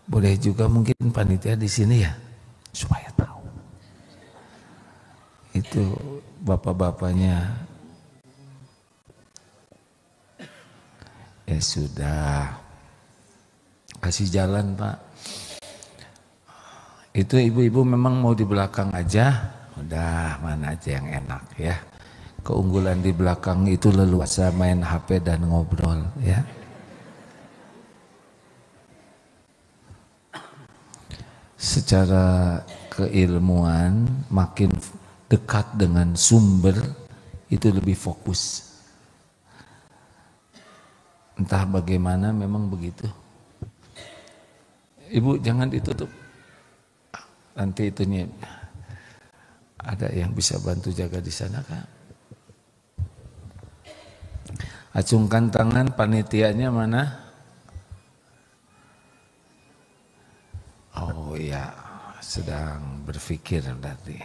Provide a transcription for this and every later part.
Boleh juga mungkin panitia di sini ya, supaya tahu. Itu bapak-bapaknya. Ya sudah, kasih jalan Pak. Itu ibu-ibu memang mau di belakang aja, udah mana aja yang enak ya. Keunggulan di belakang itu leluasa main HP dan ngobrol ya. Secara keilmuan makin dekat dengan sumber itu lebih fokus. Entah bagaimana memang begitu. Ibu jangan ditutup. Nanti itunya ada yang bisa bantu jaga di sana Kak. Acungkan tangan, panitianya mana? Oh iya, sedang berpikir berarti.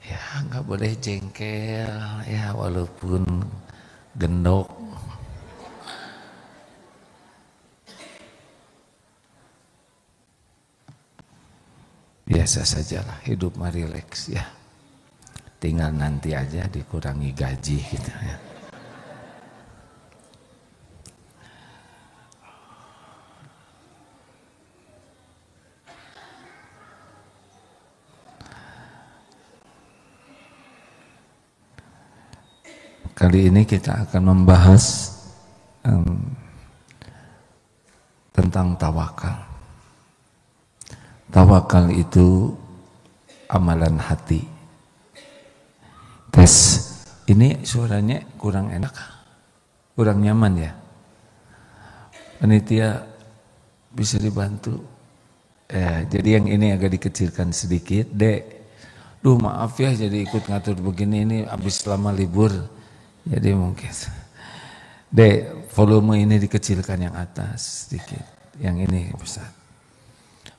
Ya nggak boleh jengkel ya walaupun gendok. Biasa sajalah, hidup mah rileks ya. Tinggal nanti aja dikurangi gaji gitu ya. Kali ini kita akan membahas tentang tawakal. Tawakal itu amalan hati. Tes, ini suaranya kurang enak, kurang nyaman ya. Panitia bisa dibantu. Jadi yang ini agak dikecilkan sedikit, Dek. Duh maaf ya jadi ikut ngatur begini, ini habis lama libur. Jadi mungkin Dek, volume ini dikecilkan yang atas sedikit, yang ini besar.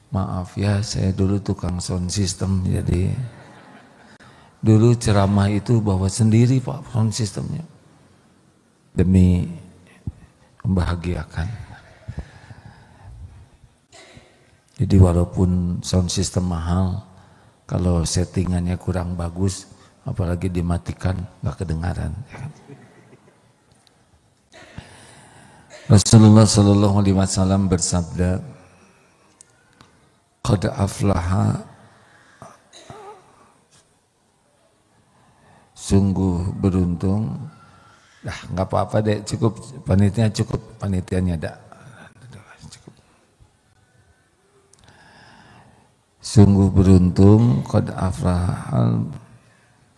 Maaf ya, saya dulu tukang sound system, jadi dulu ceramah itu bawa sendiri Pak sound systemnya demi membahagiakan. Jadi walaupun sound system mahal, kalau settingannya kurang bagus, apalagi dimatikan nggak kedengaran. Rasulullah Shallallahu Alaihi Wasallam bersabda, "Qad aflaha, sungguh beruntung." Dah nggak apa-apa deh, cukup panitianya, cukup panitianya dah. Cukup. Sungguh beruntung, qad aflaha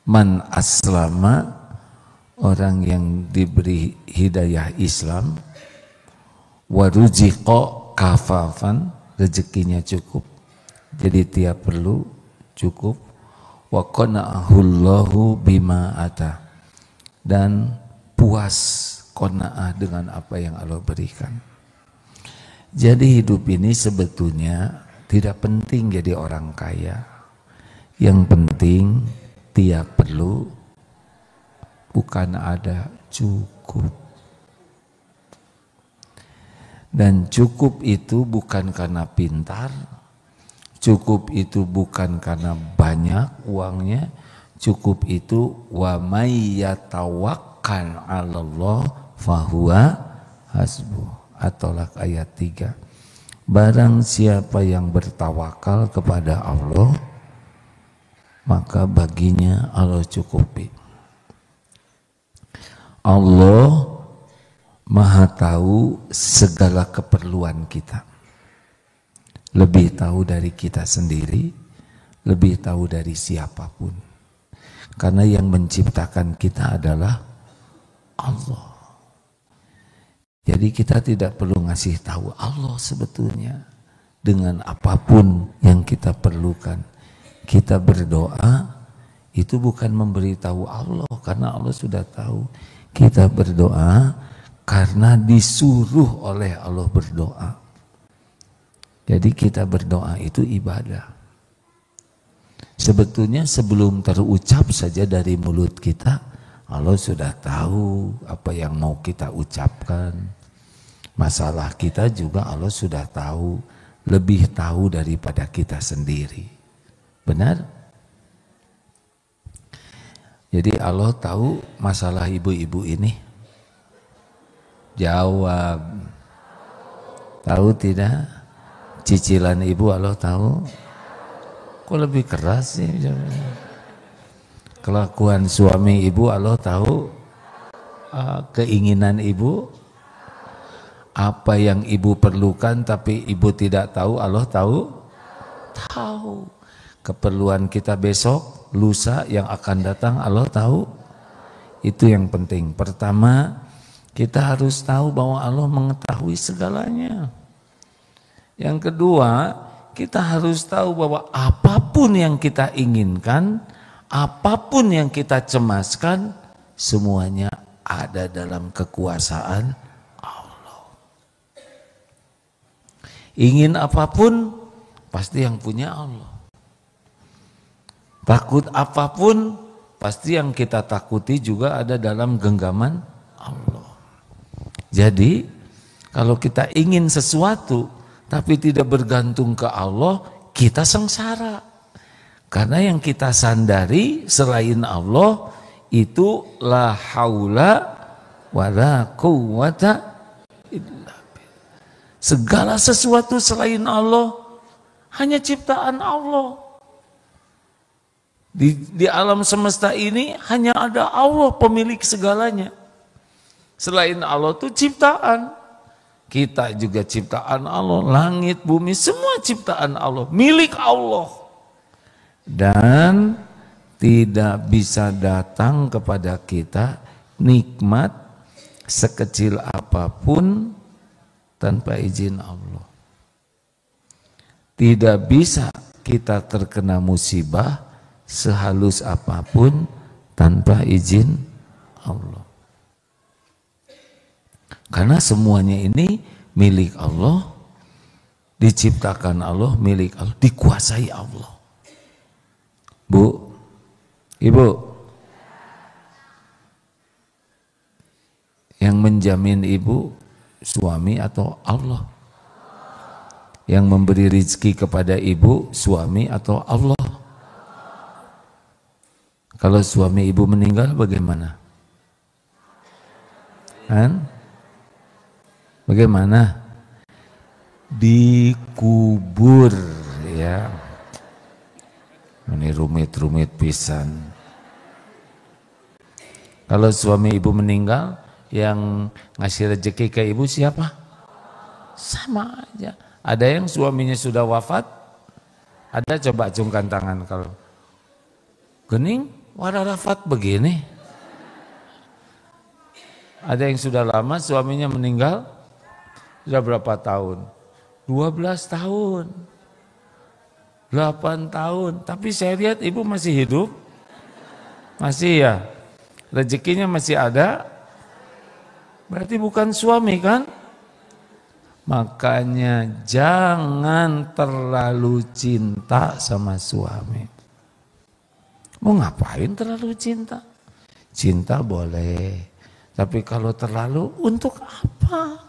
man aslama, orang yang diberi hidayah Islam, waruziqo kafafan, rezekinya cukup, jadi tiap perlu cukup, wa qana'ahullahu bima ata, dan puas qanaah dengan apa yang Allah berikan. Jadi hidup ini sebetulnya tidak penting jadi orang kaya, yang penting tiap perlu bukan ada, cukup. Dan cukup itu bukan karena pintar, cukup itu bukan karena banyak uangnya, cukup itu wa may yatawakkal 'alallah fahuwa hasbuh. At-Tolak ayat 3. Barang siapa yang bertawakal kepada Allah, maka baginya Allah cukupi. Allah Maha tahu segala keperluan kita. Lebih tahu dari kita sendiri, lebih tahu dari siapapun. Karena yang menciptakan kita adalah Allah. Jadi kita tidak perlu ngasih tahu Allah sebetulnya dengan apapun yang kita perlukan. Kita berdoa itu bukan memberitahu Allah, karena Allah sudah tahu. Kita berdoa karena disuruh oleh Allah berdoa. Jadi kita berdoa itu ibadah. Sebetulnya sebelum terucap saja dari mulut kita, Allah sudah tahu apa yang mau kita ucapkan. Masalah kita juga Allah sudah tahu, lebih tahu daripada kita sendiri. Benar? Jadi Allah tahu masalah ibu-ibu ini. Jawab. Tahu tidak? Cicilan ibu Allah tahu. Kok lebih keras sih? Kelakuan suami ibu Allah tahu. Keinginan ibu, apa yang ibu perlukan tapi ibu tidak tahu, Allah tahu. Tahu. Keperluan kita besok, lusa yang akan datang Allah tahu. Itu yang penting. Pertama, kita harus tahu bahwa Allah mengetahui segalanya. Yang kedua, kita harus tahu bahwa apapun yang kita inginkan, apapun yang kita cemaskan, semuanya ada dalam kekuasaan Allah. Ingin apapun, pasti yang punya Allah. Takut apapun, pasti yang kita takuti juga ada dalam genggaman Allah. Jadi, kalau kita ingin sesuatu, tapi tidak bergantung ke Allah, kita sengsara. Karena yang kita sandari selain Allah, itu la haula wala quwwata illa billah. Segala sesuatu selain Allah hanya ciptaan Allah. Di alam semesta ini hanya ada Allah pemilik segalanya. Selain Allah itu ciptaan. Kita juga ciptaan Allah, langit, bumi, semua ciptaan Allah, milik Allah. Dan tidak bisa datang kepada kita nikmat sekecil apapun tanpa izin Allah. Tidak bisa kita terkena musibah sehalus apapun tanpa izin Allah. Karena semuanya ini milik Allah, diciptakan Allah, milik Allah, dikuasai Allah. Bu, Ibu, yang menjamin ibu suami atau Allah? Yang memberi rezeki kepada ibu suami atau Allah? Kalau suami ibu meninggal bagaimana? Kan? Bagaimana? Dikubur, ya. Ini rumit-rumit pisan. Kalau suami ibu meninggal, yang ngasih rezeki ke ibu siapa? Sama aja. Ada yang suaminya sudah wafat, ada coba acungkan tangan kalau gening, warafat begini. Ada yang sudah lama suaminya meninggal, sudah berapa tahun? 12 tahun. 8 tahun, tapi saya lihat ibu masih hidup, masih ya, rezekinya masih ada, berarti bukan suami kan? Makanya jangan terlalu cinta sama suami. Mau ngapain terlalu cinta? Cinta boleh, tapi kalau terlalu untuk apa?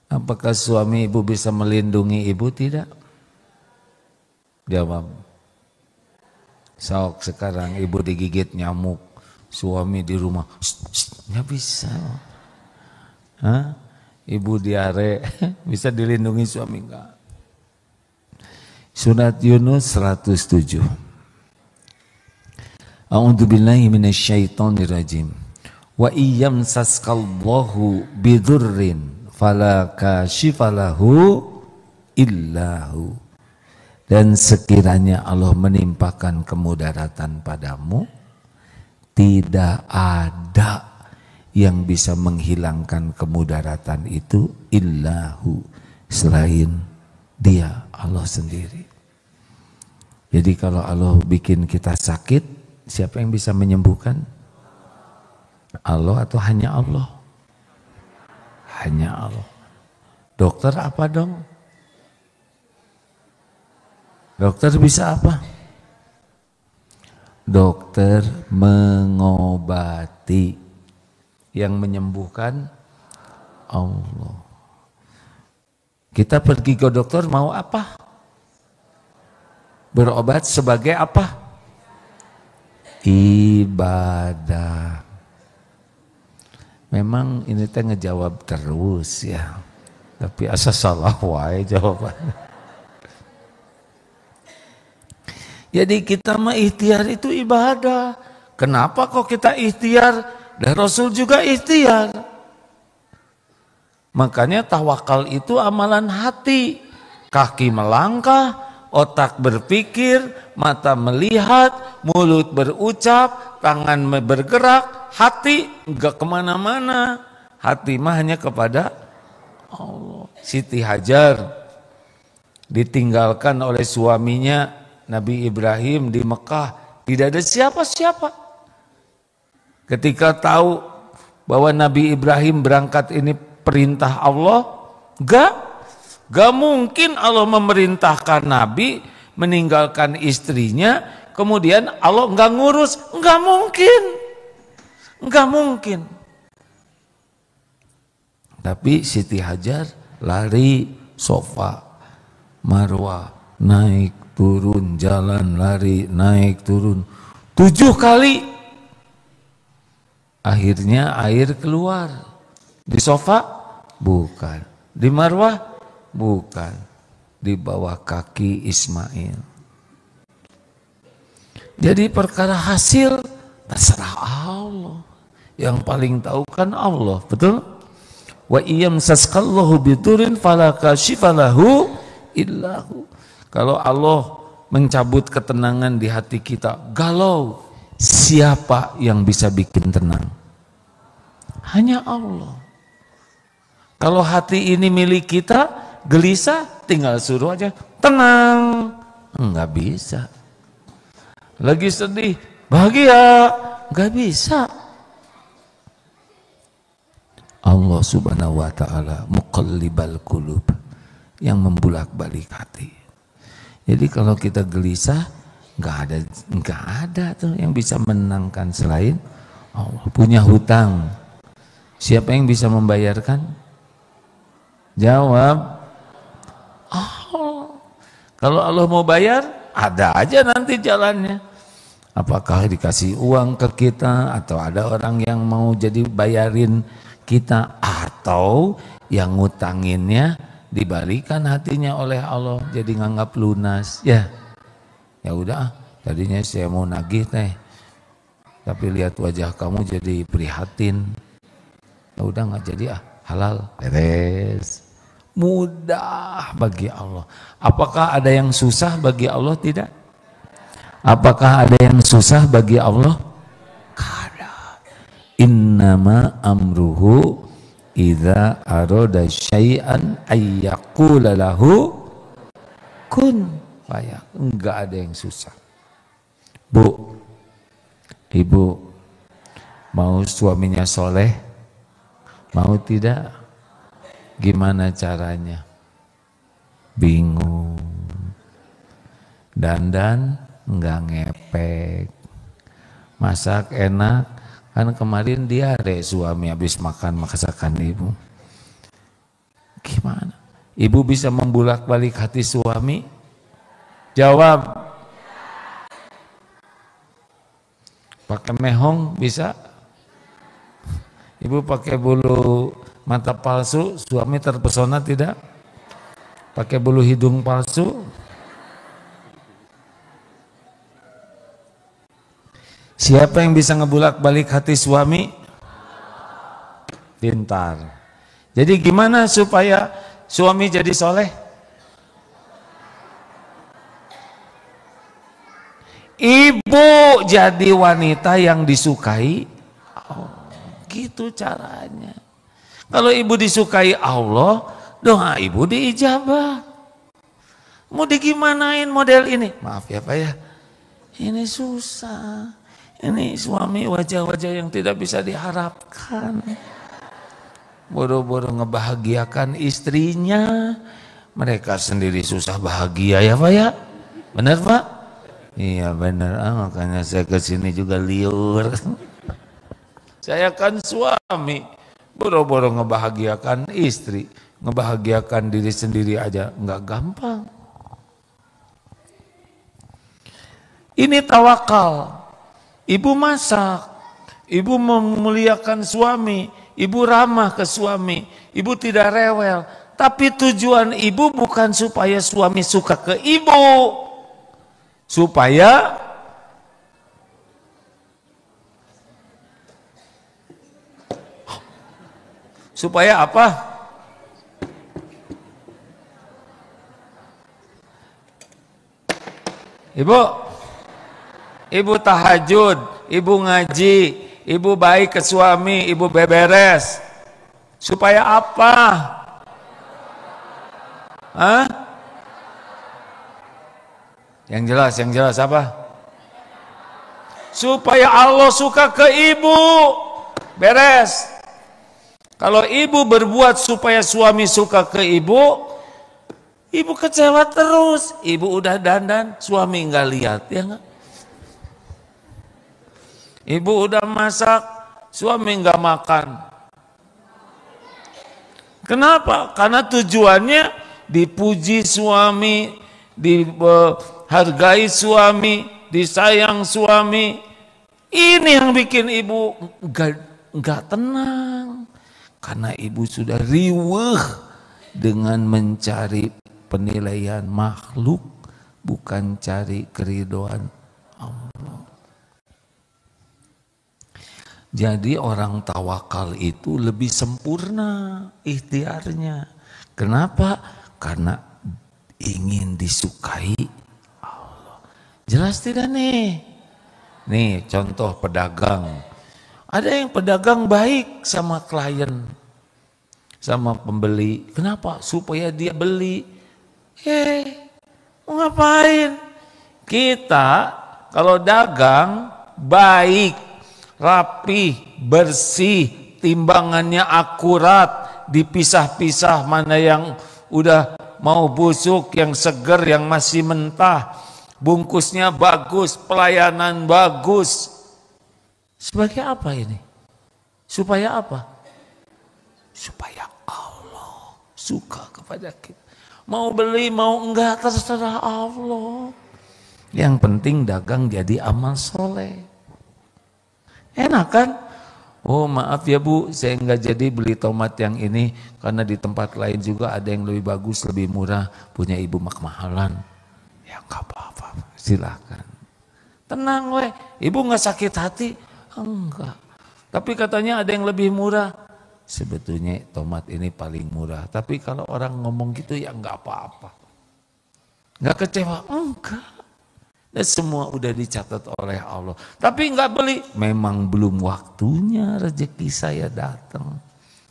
Apakah suami ibu bisa melindungi ibu? Tidak. Jawab. Sok sekarang ibu digigit nyamuk, suami di rumah, nggak bisa. Hah? Ibu diare, bisa dilindungi suami enggak? Surat Yunus 107. A'udzubillahi minasyaitonirrajim. Wa iyyamsaskallahu bidurrin fala kashifalahu illahu. Dan sekiranya Allah menimpakan kemudaratan padamu, tidak ada yang bisa menghilangkan kemudaratan itu illahu, selain Dia, Allah sendiri. Jadi kalau Allah bikin kita sakit, siapa yang bisa menyembuhkan? Allah atau hanya Allah? Hanya Allah. Dokter apa dong? Dokter bisa apa? Dokter mengobati. Yang menyembuhkan Allah. Kita pergi ke dokter mau apa? Berobat sebagai apa? Ibadah. Memang ini teh ngejawab terus ya. Tapi asa salah wae jawabannya. Jadi kita mah ikhtiar itu ibadah. Kenapa kok kita ikhtiar? Dan Rasul juga ikhtiar. Makanya tawakal itu amalan hati. Kaki melangkah, otak berpikir, mata melihat, mulut berucap, tangan bergerak, hati enggak kemana-mana. Hati mah hanya kepada Allah. Siti Hajar ditinggalkan oleh suaminya Nabi Ibrahim di Mekah. Tidak ada siapa-siapa. Ketika tahu bahwa Nabi Ibrahim berangkat ini perintah Allah, gak mungkin Allah memerintahkan Nabi meninggalkan istrinya, kemudian Allah gak ngurus, gak mungkin. Tapi Siti Hajar lari Sofa, Marwah, naik turun, jalan, lari, naik turun 7 kali. Akhirnya air keluar. Di Sofa? Bukan. Di Marwah? Bukan. Di bawah kaki Ismail. Jadi perkara hasil terserah Allah. Yang paling tahu kan Allah, betul? Wa iyamsaskallahu bidurin fala kashifa lahu illahu. Kalau Allah mencabut ketenangan di hati kita, galau, siapa yang bisa bikin tenang? Hanya Allah. Kalau hati ini milik kita, gelisah, tinggal suruh aja, tenang. Enggak bisa. Lagi sedih, bahagia, enggak bisa. Allah subhanahu wa ta'ala muqallibal qulub, yang membulak-balik hati. Jadi kalau kita gelisah, enggak ada tuh yang bisa menenangkan selain Allah. Punya hutang, siapa yang bisa membayarkan? Jawab Allah. Kalau Allah mau bayar, ada aja nanti jalannya. Apakah dikasih uang ke kita, atau ada orang yang mau jadi bayarin kita, atau yang ngutanginnya dibalikan hatinya oleh Allah jadi nganggap lunas. Ya udah, tadinya saya mau nagih teh, tapi lihat wajah kamu jadi prihatin. Ya udah nggak jadi halal, beres. Mudah bagi Allah. Apakah ada yang susah bagi Allah? Tidak. Apakah ada yang susah bagi Allah? Kada. Innama amruhu idza arada syai'an ayyaqula lahu kun faya. Enggak ada yang susah. Bu, ibu mau suaminya soleh? Mau tidak? Gimana caranya? Bingung. Dandan enggak ngepek. Masak enak. Kan kemarin diare suami habis makan masakan ibu. Gimana? Ibu bisa membulak-balik hati suami? Jawab. Pakai mehong bisa? Ibu pakai bulu mata palsu, suami terpesona tidak? Pakai bulu hidung palsu? Siapa yang bisa ngebulak-balik hati suami? Pintar. Jadi gimana supaya suami jadi soleh? Ibu jadi wanita yang disukai. Oh, gitu caranya. Kalau ibu disukai Allah, doa ibu diijabah. Mau digimanain model ini? Maaf ya Pak ya, ini susah. Ini suami wajah-wajah yang tidak bisa diharapkan. Boro-boro ngebahagiakan istrinya, mereka sendiri susah bahagia ya Pak ya. Benar Pak? Iya benar, makanya saya kesini juga liur. Saya kan suami, boro-boro ngebahagiakan istri, ngebahagiakan diri sendiri aja nggak gampang. Ini tawakal. Ibu masak, ibu memuliakan suami, ibu ramah ke suami, ibu tidak rewel. Tapi tujuan ibu bukan supaya suami suka ke ibu, supaya apa? Ibu tahajud, ibu ngaji, ibu baik ke suami, ibu beberes. Supaya apa? Hah? Yang jelas apa? Supaya Allah suka ke ibu. Beres. Kalau ibu berbuat supaya suami suka ke ibu, ibu kecewa terus. Ibu udah dandan, suami nggak lihat, ya nggak? Ibu udah masak, suami nggak makan. Kenapa? Karena tujuannya dipuji suami, dihargai suami, disayang suami. Ini yang bikin ibu nggak tenang. Karena ibu sudah riweuh dengan mencari penilaian makhluk, bukan cari keridhaan Allah. Jadi orang tawakal itu lebih sempurna ikhtiarnya. Kenapa? Karena ingin disukai Allah. Jelas tidak nih? Nih contoh pedagang. Ada yang pedagang baik sama klien, sama pembeli. Kenapa? Supaya dia beli. Mau ngapain? Kita kalau dagang baik, rapi, bersih, timbangannya akurat, dipisah-pisah mana yang udah mau busuk, yang seger, yang masih mentah, bungkusnya bagus, pelayanan bagus. Sebagai apa ini? Supaya apa? Supaya Allah suka kepada kita. Mau beli, mau enggak, terserah Allah. Yang penting dagang jadi amal soleh. Enak kan? Oh maaf ya Bu, saya enggak jadi beli tomat yang ini karena di tempat lain juga ada yang lebih bagus, lebih murah, punya ibu kemahalan. Ya enggak apa-apa, silakan. Tenang weh, ibu enggak sakit hati? Enggak. Tapi katanya ada yang lebih murah. Sebetulnya tomat ini paling murah. Tapi kalau orang ngomong gitu ya enggak apa-apa. Enggak kecewa? Enggak. Dan semua udah dicatat oleh Allah. Tapi enggak beli. Memang belum waktunya rezeki saya datang.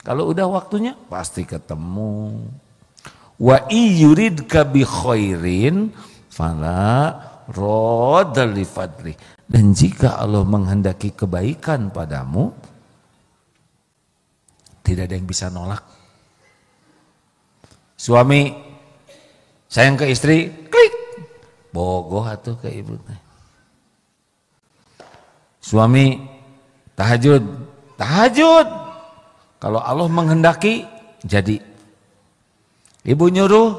Kalau udah waktunya pasti ketemu. Wa iyuridka bi khairin fala radda li fadli. Dan jika Allah menghendaki kebaikan padamu, tidak ada yang bisa nolak. Suami sayang ke istri, klik, bogoh atuh ke ibu. Suami tahajud. Kalau Allah menghendaki, jadi. Ibu nyuruh,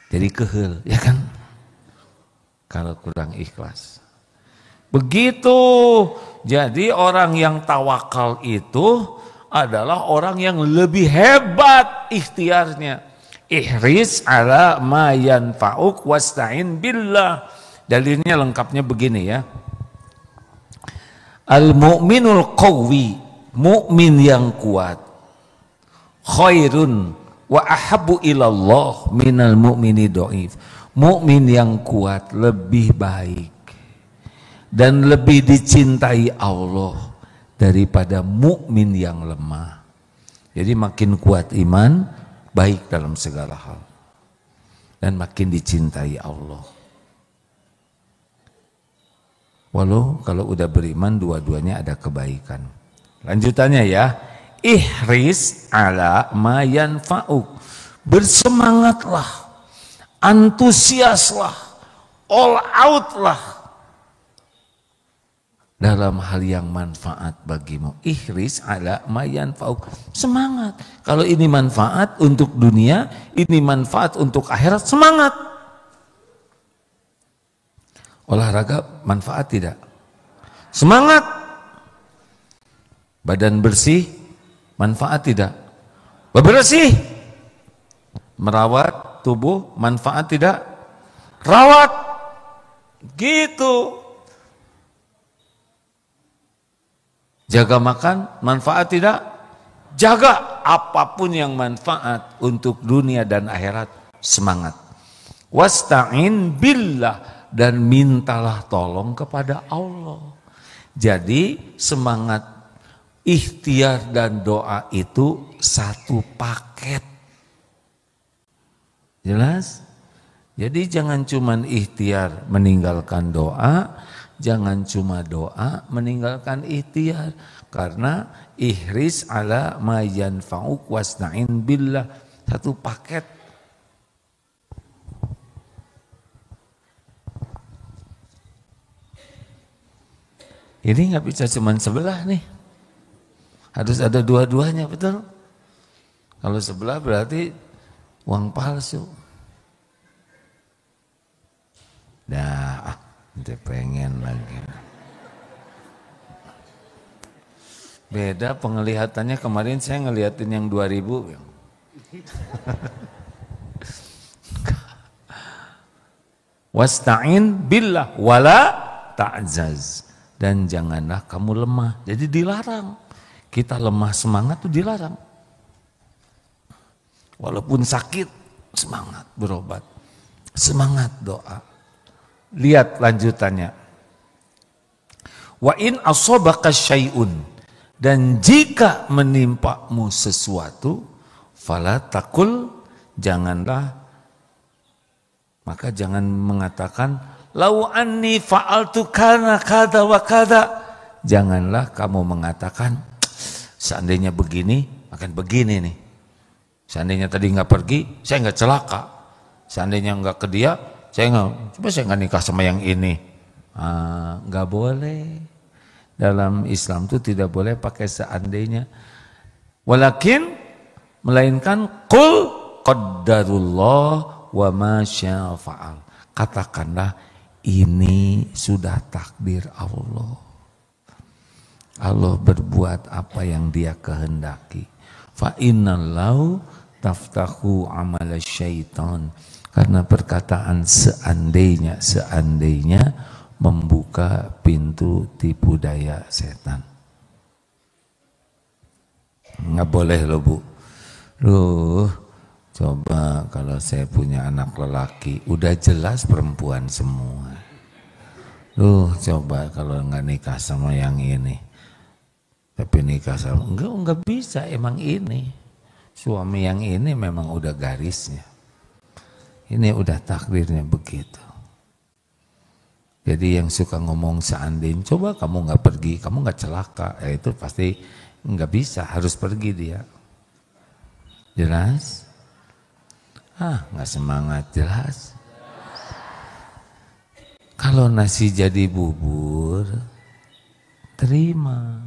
jadi keheul, ya kan? Kalau kurang ikhlas. Begitu. Jadi orang yang tawakal itu adalah orang yang lebih hebat ikhtiarnya. Ihris ala ma yanfa'uk wasta'in billah. Dalilnya lengkapnya begini ya. Al-mu'minul qawwi, mukmin yang kuat, khairun wa ahabbu ilallah minal mu'mini dhaif. Mukmin yang kuat lebih baik dan lebih dicintai Allah daripada mukmin yang lemah. Jadi makin kuat iman, baik dalam segala hal, dan makin dicintai Allah. Walau kalau udah beriman dua-duanya ada kebaikan. Lanjutannya ya, ihris ala ma yanfa'uk. Bersemangatlah, antusiaslah, all out lah dalam hal yang manfaat bagimu. Ihris ala ma yanfa'uk. Semangat. Kalau ini manfaat untuk dunia, ini manfaat untuk akhirat, semangat. Olahraga manfaat tidak? Semangat. Badan bersih manfaat tidak? Bebersih. Merawat tubuh manfaat tidak? Rawat. Gitu. Jaga makan, manfaat tidak? Jaga apapun yang manfaat untuk dunia dan akhirat, semangat. Wasta'in billah, dan mintalah tolong kepada Allah. Jadi semangat ikhtiar dan doa itu satu paket. Jelas? Jadi jangan cuman ikhtiar meninggalkan doa, jangan cuma doa meninggalkan ikhtiar, karena ihris ala ma yanfa'uk wasta'in billah, satu paket. Ini nggak bisa cuma sebelah nih, harus ada dua-duanya, betul? Kalau sebelah berarti uang palsu. Dah, nanti pengen lagi. Beda penglihatannya, kemarin saya ngeliatin yang 2000. Wasta'in billah wala ta'zaz, dan janganlah kamu lemah. Jadi dilarang. Kita lemah semangat itu dilarang. Walaupun sakit, semangat berobat. Semangat doa. Lihat lanjutannya. Wa in asobaka syai'un, dan jika menimpamu sesuatu, fala takul, janganlah, maka jangan mengatakan lau anni fa'altu kana kada wa kada. Janganlah kamu mengatakan seandainya begini akan begini nih. Seandainya tadi nggak pergi, saya nggak celaka. Seandainya nggak ke dia, saya nggak nikah sama yang ini. Nggak boleh. Dalam Islam itu tidak boleh pakai seandainya. Walakin, melainkan qul qaddarullah wa ma syaa fa'al. Katakanlah ini sudah takdir Allah. Allah berbuat apa yang Dia kehendaki. Fa innallahu taftahu amala syaitan, karena perkataan seandainya membuka pintu tipu daya setan. Nggak boleh loh Bu. Loh, coba kalau saya punya anak lelaki, udah jelas perempuan semua. Loh, coba kalau nggak nikah sama yang ini, tapi nikah sama, enggak bisa, emang ini. Suami yang ini memang udah garisnya. Ini udah takdirnya begitu. Jadi yang suka ngomong seandainya, coba kamu nggak pergi, kamu nggak celaka, ya itu pasti nggak bisa, harus pergi dia. Jelas? Nggak semangat, jelas. Kalau nasi jadi bubur, terima.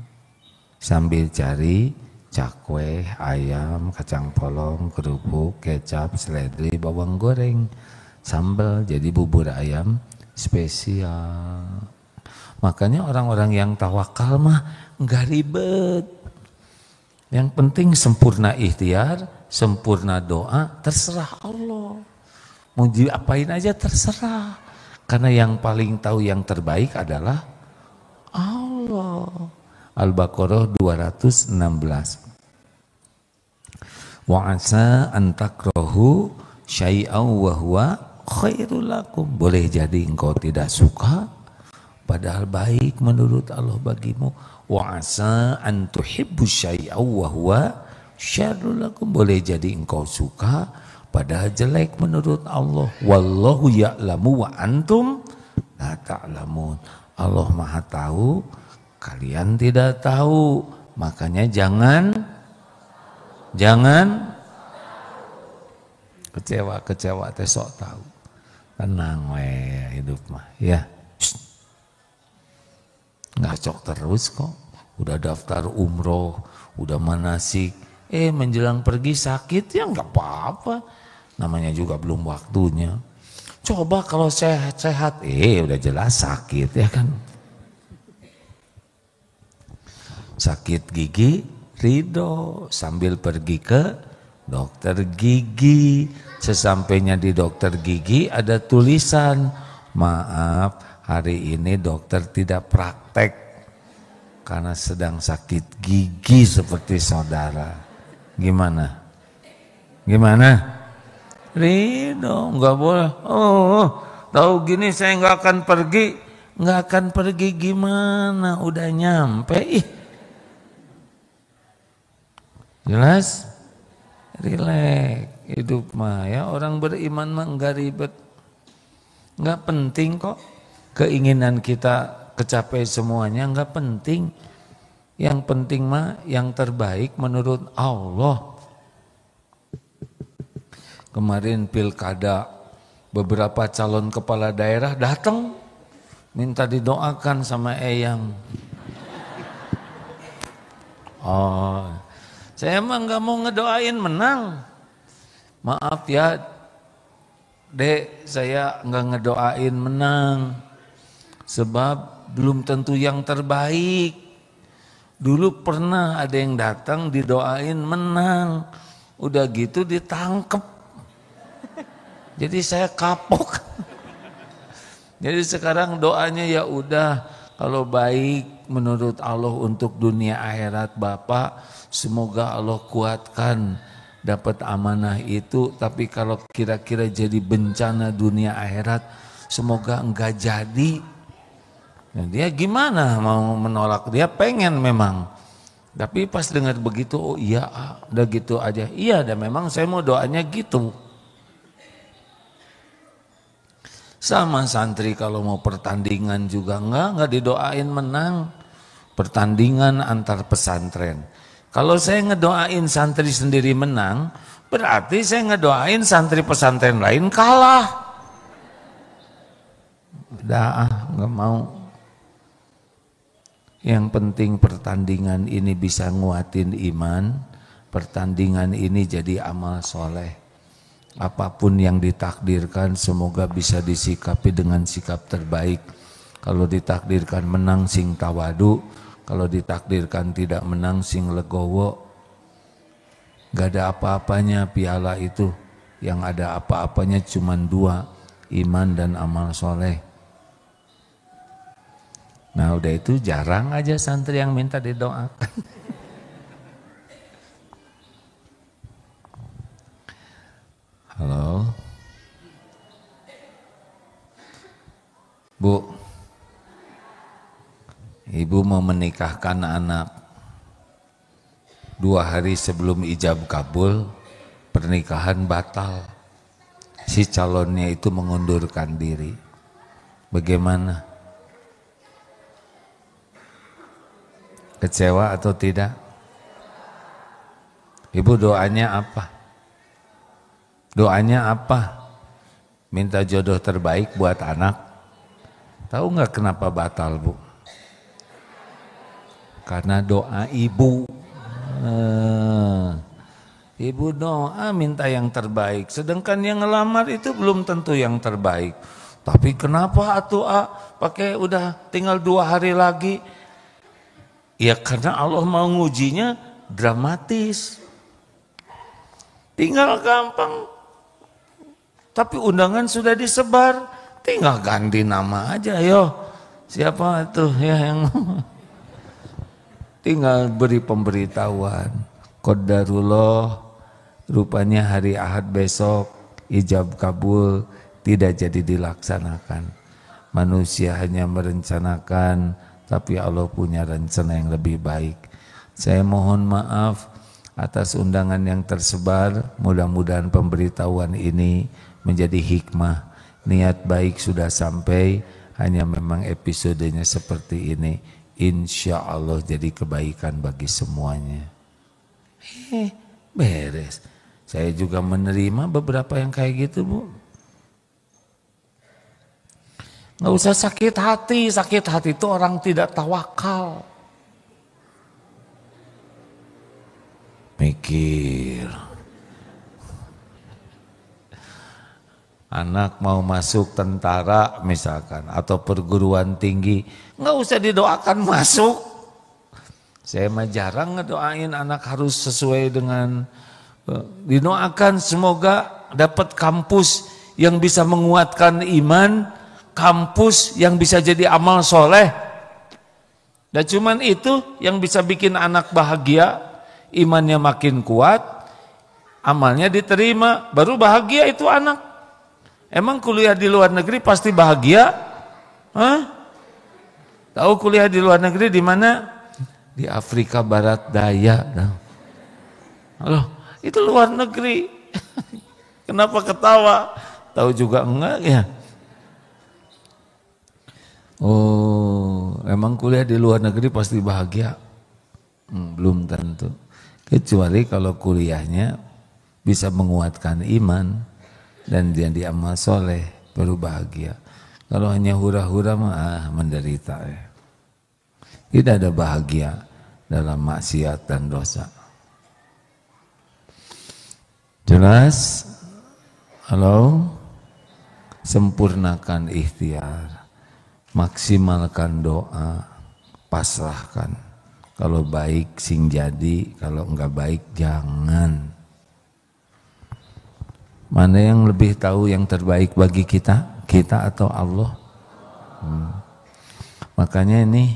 Sambil cari cakwe, ayam, kacang polong, kerupuk, kecap, seledri, bawang goreng, sambal, jadi bubur ayam spesial. Makanya orang-orang yang tawakal mah nggak ribet. Yang penting sempurna ikhtiar, sempurna doa, terserah Allah. Mau diapain aja terserah. Karena yang paling tahu yang terbaik adalah Allah. Al-Baqarah 216. Wa asa an takrahu syai'an wa huwa khairul lakum. Boleh jadi engkau tidak suka, padahal baik menurut Allah bagimu. Wa asa an tuhibbu syai'an wa huwa syarrul lakum. Boleh jadi engkau suka, padahal jelek menurut Allah. Wallahu ya'lamu wa antum la ta'lamun. Allah Maha tahu, kalian tidak tahu. Makanya jangan kecewa teh sok tahu. Tenang we hidup mah ya. ngacok terus kok. Udah daftar umroh, udah manasik, menjelang pergi sakit ya nggak apa-apa. Namanya juga belum waktunya. Coba kalau sehat-sehat, udah jelas sakit ya kan. Sakit gigi, ridho sambil pergi ke dokter gigi. Sesampainya di dokter gigi ada tulisan, maaf hari ini dokter tidak praktek karena sedang sakit gigi seperti saudara. Gimana? Ridho, nggak boleh. Tahu gini saya nggak akan pergi. Nggak akan pergi gimana? Udah nyampe. Jelas? Rileks. Hidup mah ya, orang beriman mah enggak ribet. Enggak penting kok keinginan kita kecapai semuanya, enggak penting. Yang penting mah yang terbaik menurut Allah. Kemarin pilkada, beberapa calon kepala daerah datang minta didoakan sama Eyang. Saya emang nggak mau ngedoain menang. Maaf ya, Dek, saya nggak ngedoain menang. Sebab belum tentu yang terbaik. Dulu pernah ada yang datang didoain menang. Udah gitu ditangkep. Jadi saya kapok. Jadi sekarang doanya ya udah, kalau baik menurut Allah untuk dunia akhirat Bapak, semoga Allah kuatkan dapat amanah itu. Tapi kalau kira-kira jadi bencana dunia akhirat, semoga enggak jadi. Nah, dia gimana mau menolak? Dia pengen memang. Tapi pas dengar begitu, oh iya, udah gitu aja. Iya, dan memang saya mau doanya gitu. Sama santri kalau mau pertandingan juga enggak didoain menang. Pertandingan antar pesantren. Kalau saya ngedoain santri sendiri menang, berarti saya ngedoain santri pesantren lain kalah. Udah nggak mau. Yang penting pertandingan ini bisa nguatin iman, pertandingan ini jadi amal soleh. Apapun yang ditakdirkan semoga bisa disikapi dengan sikap terbaik. Kalau ditakdirkan menang sing tawadu, kalau ditakdirkan tidak menang sing legowo. Gak ada apa-apanya piala itu. Yang ada apa-apanya cuma dua, iman dan amal soleh. Nah udah itu jarang aja santri yang minta didoakan. Halo Bu, Ibu mau menikahkan anak. 2 hari sebelum ijab kabul, pernikahan batal. Si calonnya itu mengundurkan diri. Bagaimana? Kecewa atau tidak? Ibu doanya apa? Doanya apa? Minta jodoh terbaik buat anak. Tahu nggak kenapa batal, Bu? Karena doa ibu. Ibu doa minta yang terbaik. Sedangkan yang ngelamar itu belum tentu yang terbaik. Tapi kenapa atuh pakai udah tinggal 2 hari lagi? Ya karena Allah mau ngujinya dramatis. Tinggal gampang. Tapi undangan sudah disebar, tinggal ganti nama aja yo. Siapa tuh ya yang tinggal beri pemberitahuan. Qadarullah, rupanya hari Ahad besok ijab kabul tidak jadi dilaksanakan. Manusia hanya merencanakan, tapi Allah punya rencana yang lebih baik. Saya mohon maaf atas undangan yang tersebar. Mudah-mudahan pemberitahuan ini menjadi hikmah. Niat baik sudah sampai, hanya memang episodenya seperti ini. Insya Allah jadi kebaikan bagi semuanya. Beres. Saya juga menerima beberapa yang kayak gitu, Bu. Nggak usah sakit hati itu orang tidak tawakal. Mikir. Anak mau masuk tentara misalkan atau perguruan tinggi, nggak usah didoakan masuk. Saya mah jarang ngedoain anak harus sesuai dengan didoakan semoga dapat kampus yang bisa menguatkan iman, kampus yang bisa jadi amal soleh. Dan cuman itu yang bisa bikin anak bahagia, imannya makin kuat, amalnya diterima, baru bahagia itu anak. Emang kuliah di luar negeri pasti bahagia? Hah? Tahu kuliah di luar negeri di mana? Di Afrika Barat Daya. Loh, itu luar negeri. Kenapa ketawa? Tahu juga enggak ya? Oh, emang kuliah di luar negeri pasti bahagia? Belum tentu. Kecuali kalau kuliahnya bisa menguatkan iman dan jadi amal soleh, baru bahagia. Kalau hanya hura-hura mah menderita ya. Tidak ada bahagia dalam maksiat dan dosa. Jelas? Halo? Sempurnakan ikhtiar, maksimalkan doa, pasrahkan. Kalau baik sing jadi, kalau enggak baik jangan. Mana yang lebih tahu yang terbaik bagi kita? Kita atau Allah? Makanya ini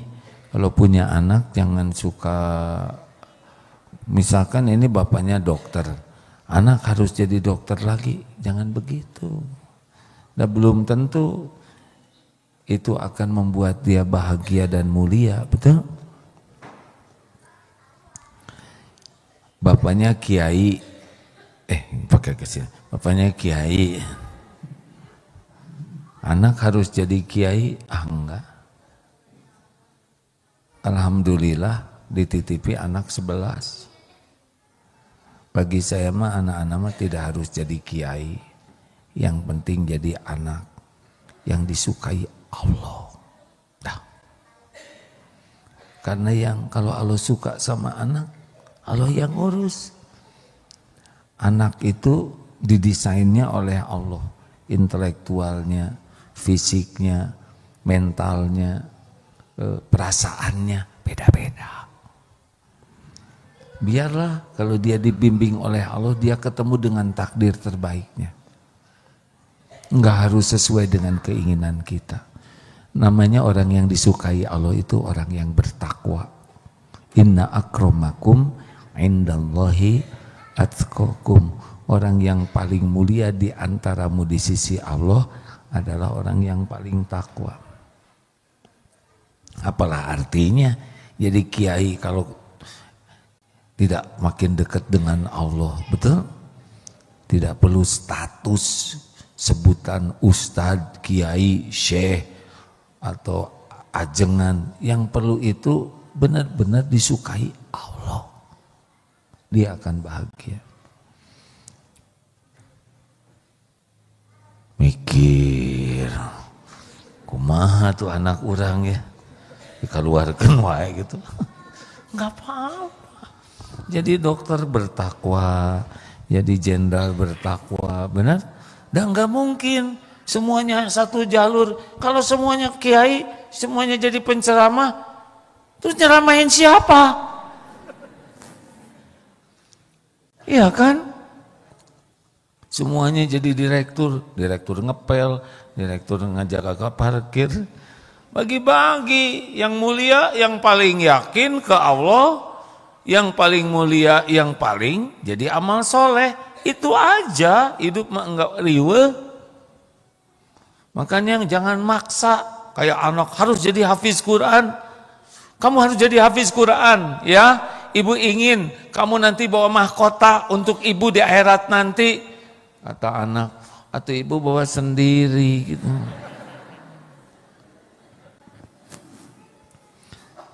kalau punya anak jangan suka, misalkan ini bapaknya dokter, anak harus jadi dokter lagi, jangan begitu. Dan belum tentu itu akan membuat dia bahagia dan mulia, betul? Bapaknya kiai, pakai kesini. Bapaknya kiai, anak harus jadi kiai? Enggak. Alhamdulillah dititipi anak 11. Bagi saya mah anak-anak mah tidak harus jadi kiai. Yang penting jadi anak yang disukai Allah. Nah. Karena yang kalau Allah suka sama anak, Allah yang ngurus. Anak itu didesainnya oleh Allah, intelektualnya, fisiknya, mentalnya, perasaannya beda-beda. Biarlah kalau dia dibimbing oleh Allah, dia ketemu dengan takdir terbaiknya. Enggak harus sesuai dengan keinginan kita. Namanya orang yang disukai Allah itu orang yang bertakwa. Inna akramakum indallahi atqakum. Orang yang paling mulia di antaramu di sisi Allah adalah orang yang paling takwa. Apalah artinya jadi kiai kalau tidak makin dekat dengan Allah, betul? Tidak perlu status, sebutan ustadz, kiai, syekh, atau ajengan. Yang perlu itu benar-benar disukai Allah. Dia akan bahagia. Mikir, kumaha tuh anak orang ya, dikeluarkan wae gitu. Enggak apa-apa. Jadi dokter bertakwa, jadi jenderal bertakwa, benar? Dan enggak mungkin semuanya satu jalur. Kalau semuanya kiai, semuanya jadi penceramah, terus nyeramahin siapa? Iya kan? Semuanya jadi direktur ngepel, direktur ngajaga parkir. Bagi-bagi, yang mulia yang paling yakin ke Allah, yang paling mulia yang paling jadi amal soleh. Itu aja, hidup mah enggak riweuh. Makanya jangan maksa, kayak anak harus jadi hafiz Quran. Kamu harus jadi hafiz Quran ya. Ibu ingin kamu nanti bawa mahkota untuk ibu di akhirat nanti. Kata anak, atau ibu bawa sendiri gitu.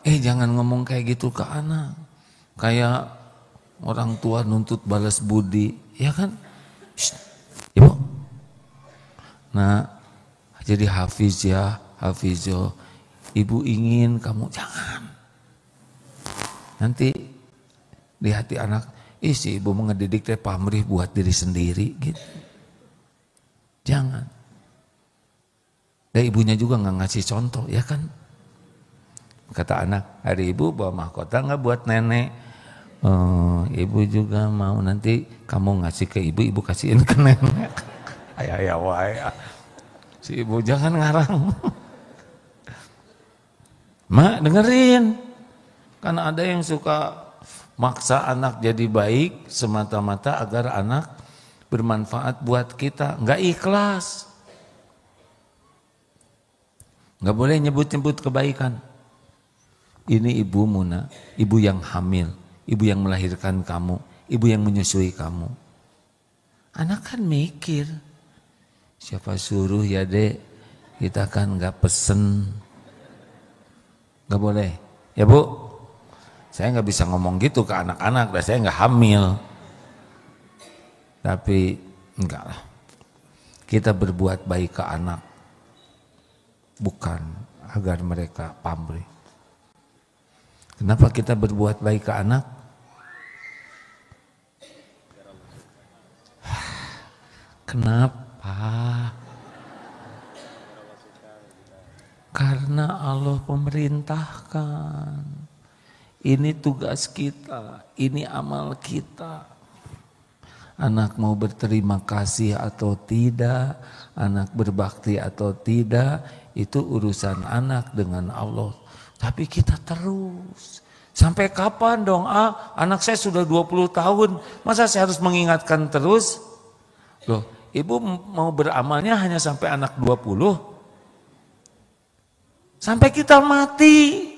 Jangan ngomong kayak gitu ke anak. Kayak orang tua nuntut balas budi, ya kan? Shh, ibu. Nah, jadi hafiz ya, Hafizo, ibu ingin kamu, jangan. Nanti di hati anak, si ibu mau ngedidik teh pamrih buat diri sendiri gitu. Jangan. Dan ibunya juga nggak ngasih contoh, ya kan? Kata anak, hari ibu bawa mahkota nggak buat nenek? Ibu juga mau, nanti kamu ngasih ke ibu, ibu kasihin ke nenek. Ayah wae. Si ibu jangan ngarang. Mak dengerin. Karena ada yang suka maksa anak jadi baik semata-mata agar anak bermanfaat buat kita. Nggak ikhlas. Nggak boleh nyebut-nyebut kebaikan. Ini ibu Muna, ibu yang hamil, ibu yang melahirkan kamu, ibu yang menyusui kamu. Anak kan mikir, siapa suruh ya dek, kita kan nggak pesen. Nggak boleh, ya bu. Saya nggak bisa ngomong gitu ke anak-anak, dan saya nggak hamil. Tapi enggak lah, kita berbuat baik ke anak, bukan agar mereka pamrih. Kenapa kita berbuat baik ke anak? Kenapa? Karena Allah pemerintahkan. Ini tugas kita, ini amal kita. Anak mau berterima kasih atau tidak, anak berbakti atau tidak, itu urusan anak dengan Allah. Tapi kita terus. Sampai kapan dong? Anak saya sudah 20 tahun. Masa saya harus mengingatkan terus? Loh, ibu mau beramalnya hanya sampai anak 20? Sampai kita mati.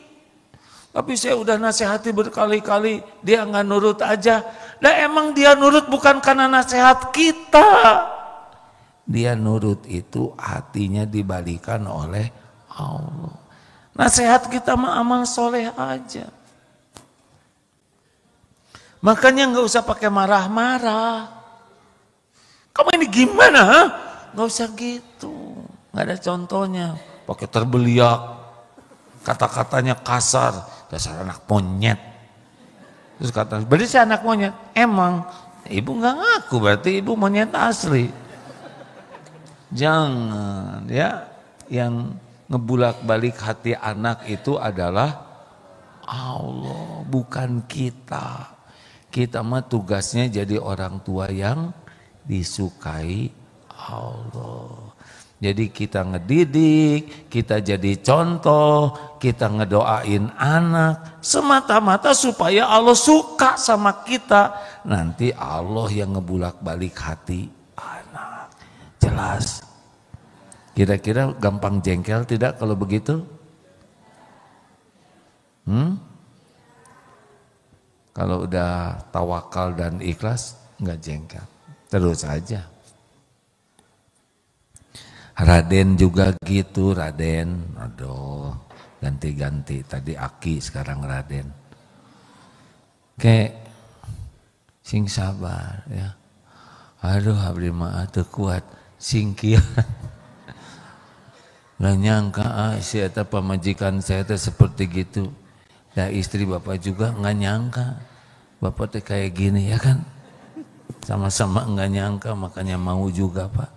Tapi saya udah nasihati berkali-kali, dia nggak nurut aja. Nah emang dia nurut bukan karena nasihat kita. Dia nurut itu hatinya dibalikan oleh Allah. Nasihat kita mah amal soleh aja. Makanya nggak usah pakai marah-marah. Kamu ini gimana? Ha? Nggak usah gitu. Nggak ada contohnya. Pakai terbeliak, kata-katanya kasar, dasar anak monyet. Terus kata, berarti saya anak monyet. Emang, ibu nggak ngaku, berarti ibu monyet asli. Jangan, ya, yang ngebulak-balik hati anak itu adalah Allah, bukan kita. Kita mah tugasnya jadi orang tua yang disukai Allah. Jadi kita ngedidik, kita jadi contoh, kita ngedoain anak semata-mata supaya Allah suka sama kita. Nanti Allah yang ngebulak-balik hati anak. Jelas. Kira-kira gampang jengkel tidak kalau begitu? Kalau udah tawakal dan ikhlas, nggak jengkel. Terus aja. Raden juga gitu, Raden. Aduh, ganti-ganti. Tadi Aki, sekarang Raden. Kayak sing sabar ya. Aduh, abdi mah teu kuat singkian. Nggak nyangka si eta pamajikan saya teh seperti gitu. Ya istri bapak juga nggak nyangka bapak teh kayak gini ya kan. Sama-sama nggak nyangka makanya mau juga pak.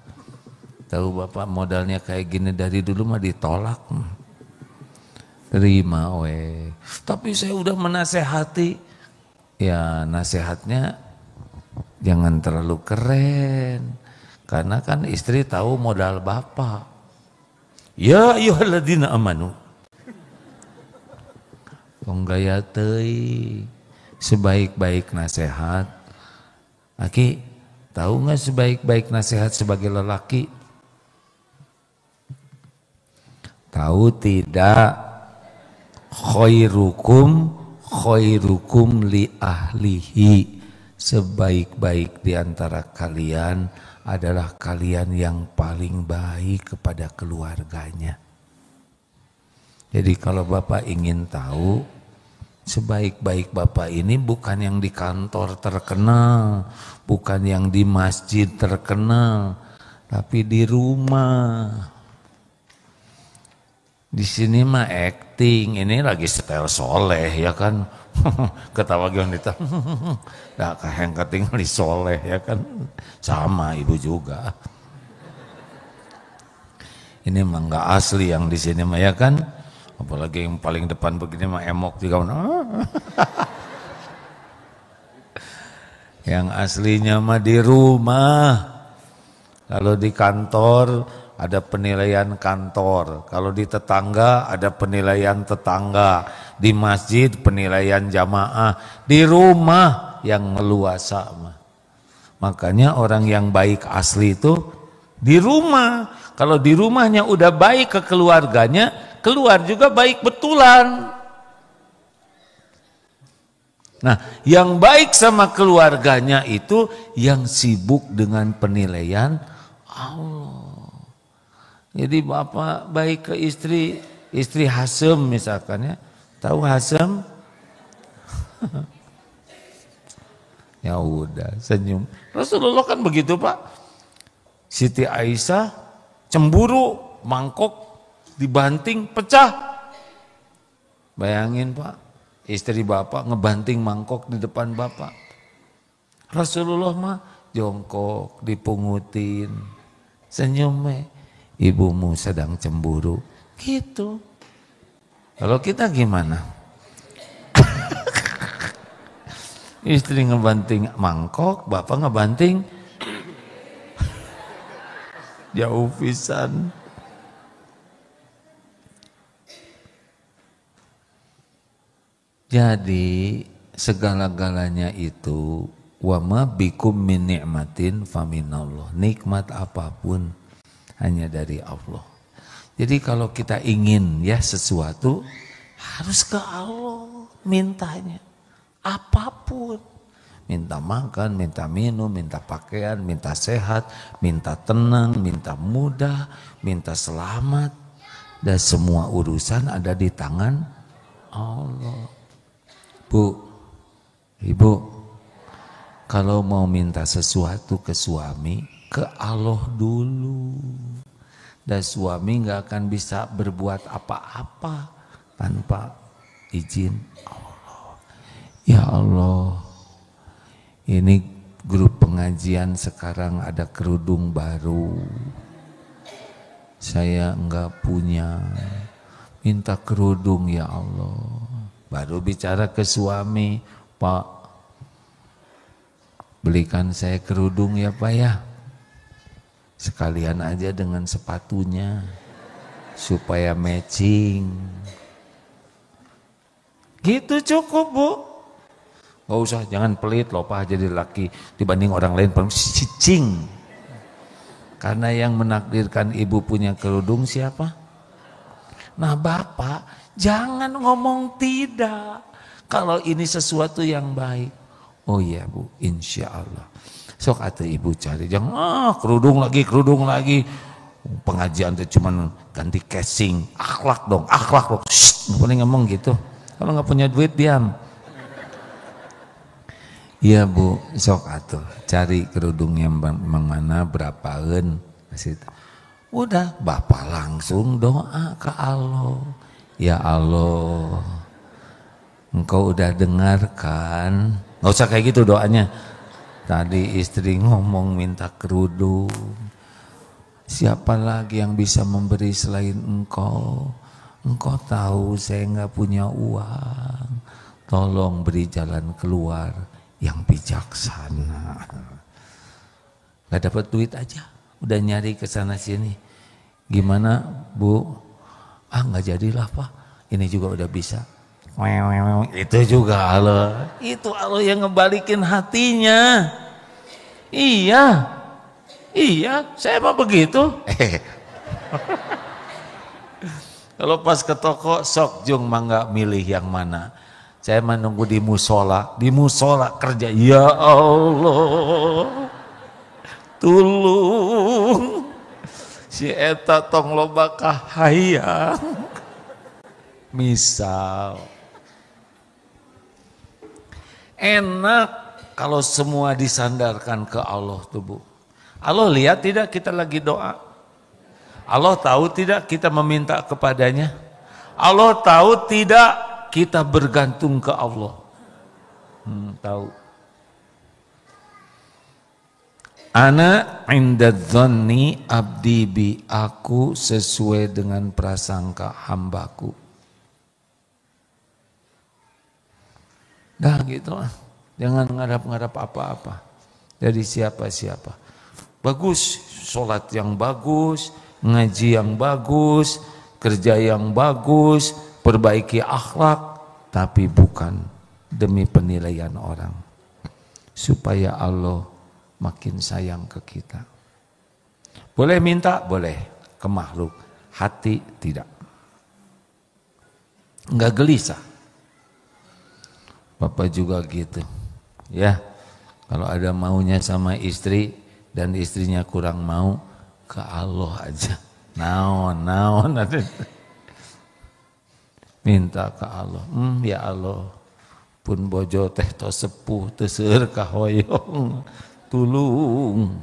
Tahu bapak modalnya kayak gini dari dulu mah ditolak. Terima we. Tapi saya udah menasehati. Ya nasihatnya jangan terlalu keren. Karena kan istri tahu modal bapak. Ya ayyuhalladzina amanu. Penggaya teuy sebaik-baik nasihat. Aki, tahu nggak sebaik-baik nasihat sebagai lelaki? Tahu tidak? Khairukum li ahlihi. Sebaik-baik di antara kalian adalah kalian yang paling baik kepada keluarganya. Jadi kalau Bapak ingin tahu, sebaik-baik Bapak ini bukan yang di kantor terkenal, bukan yang di masjid terkenal, tapi di rumah. Di sini mah acting, ini lagi setel soleh ya kan. Ketawa wanita. Dah kaheng ketinggal di soleh ya kan. Sama ibu juga. Ini mah nggak asli yang di sini mah ya kan. Apalagi yang paling depan begini mah emok juga. Yang aslinya mah di rumah. Kalau di kantor ada penilaian kantor, kalau di tetangga ada penilaian tetangga, di masjid penilaian jamaah, di rumah yang ngeluasa mah. Makanya orang yang baik asli itu di rumah. Kalau di rumahnya udah baik ke keluarganya, keluar juga baik betulan. Nah, yang baik sama keluarganya itu yang sibuk dengan penilaian Allah. Jadi bapak baik ke istri Hasem misalkan ya. Tahu Hasem? Ya udah senyum. Rasulullah kan begitu Pak. Siti Aisyah cemburu, mangkok dibanting pecah. Bayangin Pak, istri bapak ngebanting mangkok di depan bapak. Rasulullah mah jongkok dipungutin. Senyum ibumu sedang cemburu gitu. Kalau kita gimana? Istri ngebanting mangkok, bapak ngebanting jauh pisan. Jadi segala-galanya itu wa ma bikum min ni'matin faminallah. Nikmat apapun hanya dari Allah. Jadi kalau kita ingin ya sesuatu harus ke Allah mintanya. Apapun. Minta makan, minta minum, minta pakaian, minta sehat, minta tenang, minta mudah, minta selamat. Dan semua urusan ada di tangan Allah. Bu, ibu, kalau mau minta sesuatu ke suami, ke Allah dulu. Dan suami nggak akan bisa berbuat apa-apa tanpa izin Allah. Ya Allah, ini grup pengajian sekarang ada kerudung baru. Saya nggak punya, minta kerudung ya Allah. Baru bicara ke suami, Pak, belikan saya kerudung ya Pak ya. Sekalian aja dengan sepatunya supaya matching. Gitu cukup Bu. Gak usah, jangan pelit loh Pak jadi laki dibanding orang lain cicing. Karena yang menakdirkan ibu punya kerudung siapa? Nah Bapak jangan ngomong tidak. Kalau ini sesuatu yang baik. Oh iya Bu, insya Allah. Sok atuh ibu cari, jangan kerudung lagi. Pengajian itu cuman ganti casing, akhlak dong. Shh, nggak boleh ngomong gitu. Kalau nggak punya duit diam. Iya Bu, sok atuh cari kerudung yang mana berapaan. Udah, Bapak langsung doa ke Allah. Ya Allah, Engkau udah dengarkan. Nggak usah kayak gitu doanya. Tadi istri ngomong minta kerudung. Siapa lagi yang bisa memberi selain engkau? Engkau tahu saya nggak punya uang. Tolong beri jalan keluar yang bijaksana. Gak dapat duit aja, udah nyari ke sana sini. Gimana Bu? Nggak jadilah Pak. Ini juga udah bisa. Itu juga Allah. Itu Allah yang ngebalikin hatinya. Iya, saya mah begitu. Kalau pas ke toko sok jung mangga milih yang mana. Saya menunggu di musola kerja. Ya Allah, tulung si eta tong loba kahayang. Misal enak kalau semua disandarkan ke Allah tuh Bu. Allah lihat tidak kita lagi doa? Allah tahu tidak kita meminta kepadanya? Allah tahu tidak kita bergantung ke Allah? Tahu. Ana inda dzanni abdi bi, aku sesuai dengan prasangka hambaku. Dah gitu lah. Jangan ngarap-ngarap apa-apa dari siapa-siapa. Bagus, sholat yang bagus, ngaji yang bagus, kerja yang bagus, perbaiki akhlak, tapi bukan demi penilaian orang. Supaya Allah makin sayang ke kita. Boleh minta? Boleh. Ke makhluk. Hati tidak. Enggak gelisah. Bapak juga gitu. Ya, kalau ada maunya sama istri dan istrinya kurang mau, ke Allah aja. Naon. Minta ke Allah. Ya Allah, pun bojo teh to sepuh teu seueur kahoyong, tulung.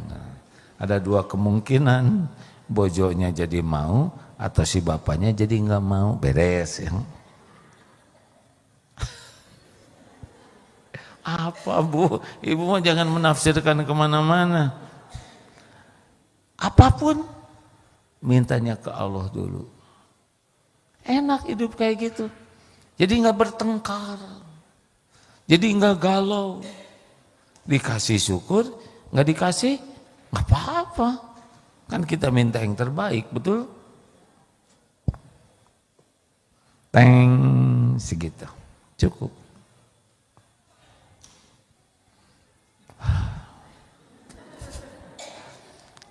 Ada dua kemungkinan, bojonya jadi mau atau si bapaknya jadi nggak mau, beres ya. Apa Bu? Ibu mah jangan menafsirkan kemana-mana. Apapun mintanya ke Allah dulu. Enak hidup kayak gitu. Jadi nggak bertengkar. Jadi nggak galau. Dikasih syukur, nggak dikasih nggak apa-apa. Kan kita minta yang terbaik, betul? Teng segitu. Cukup.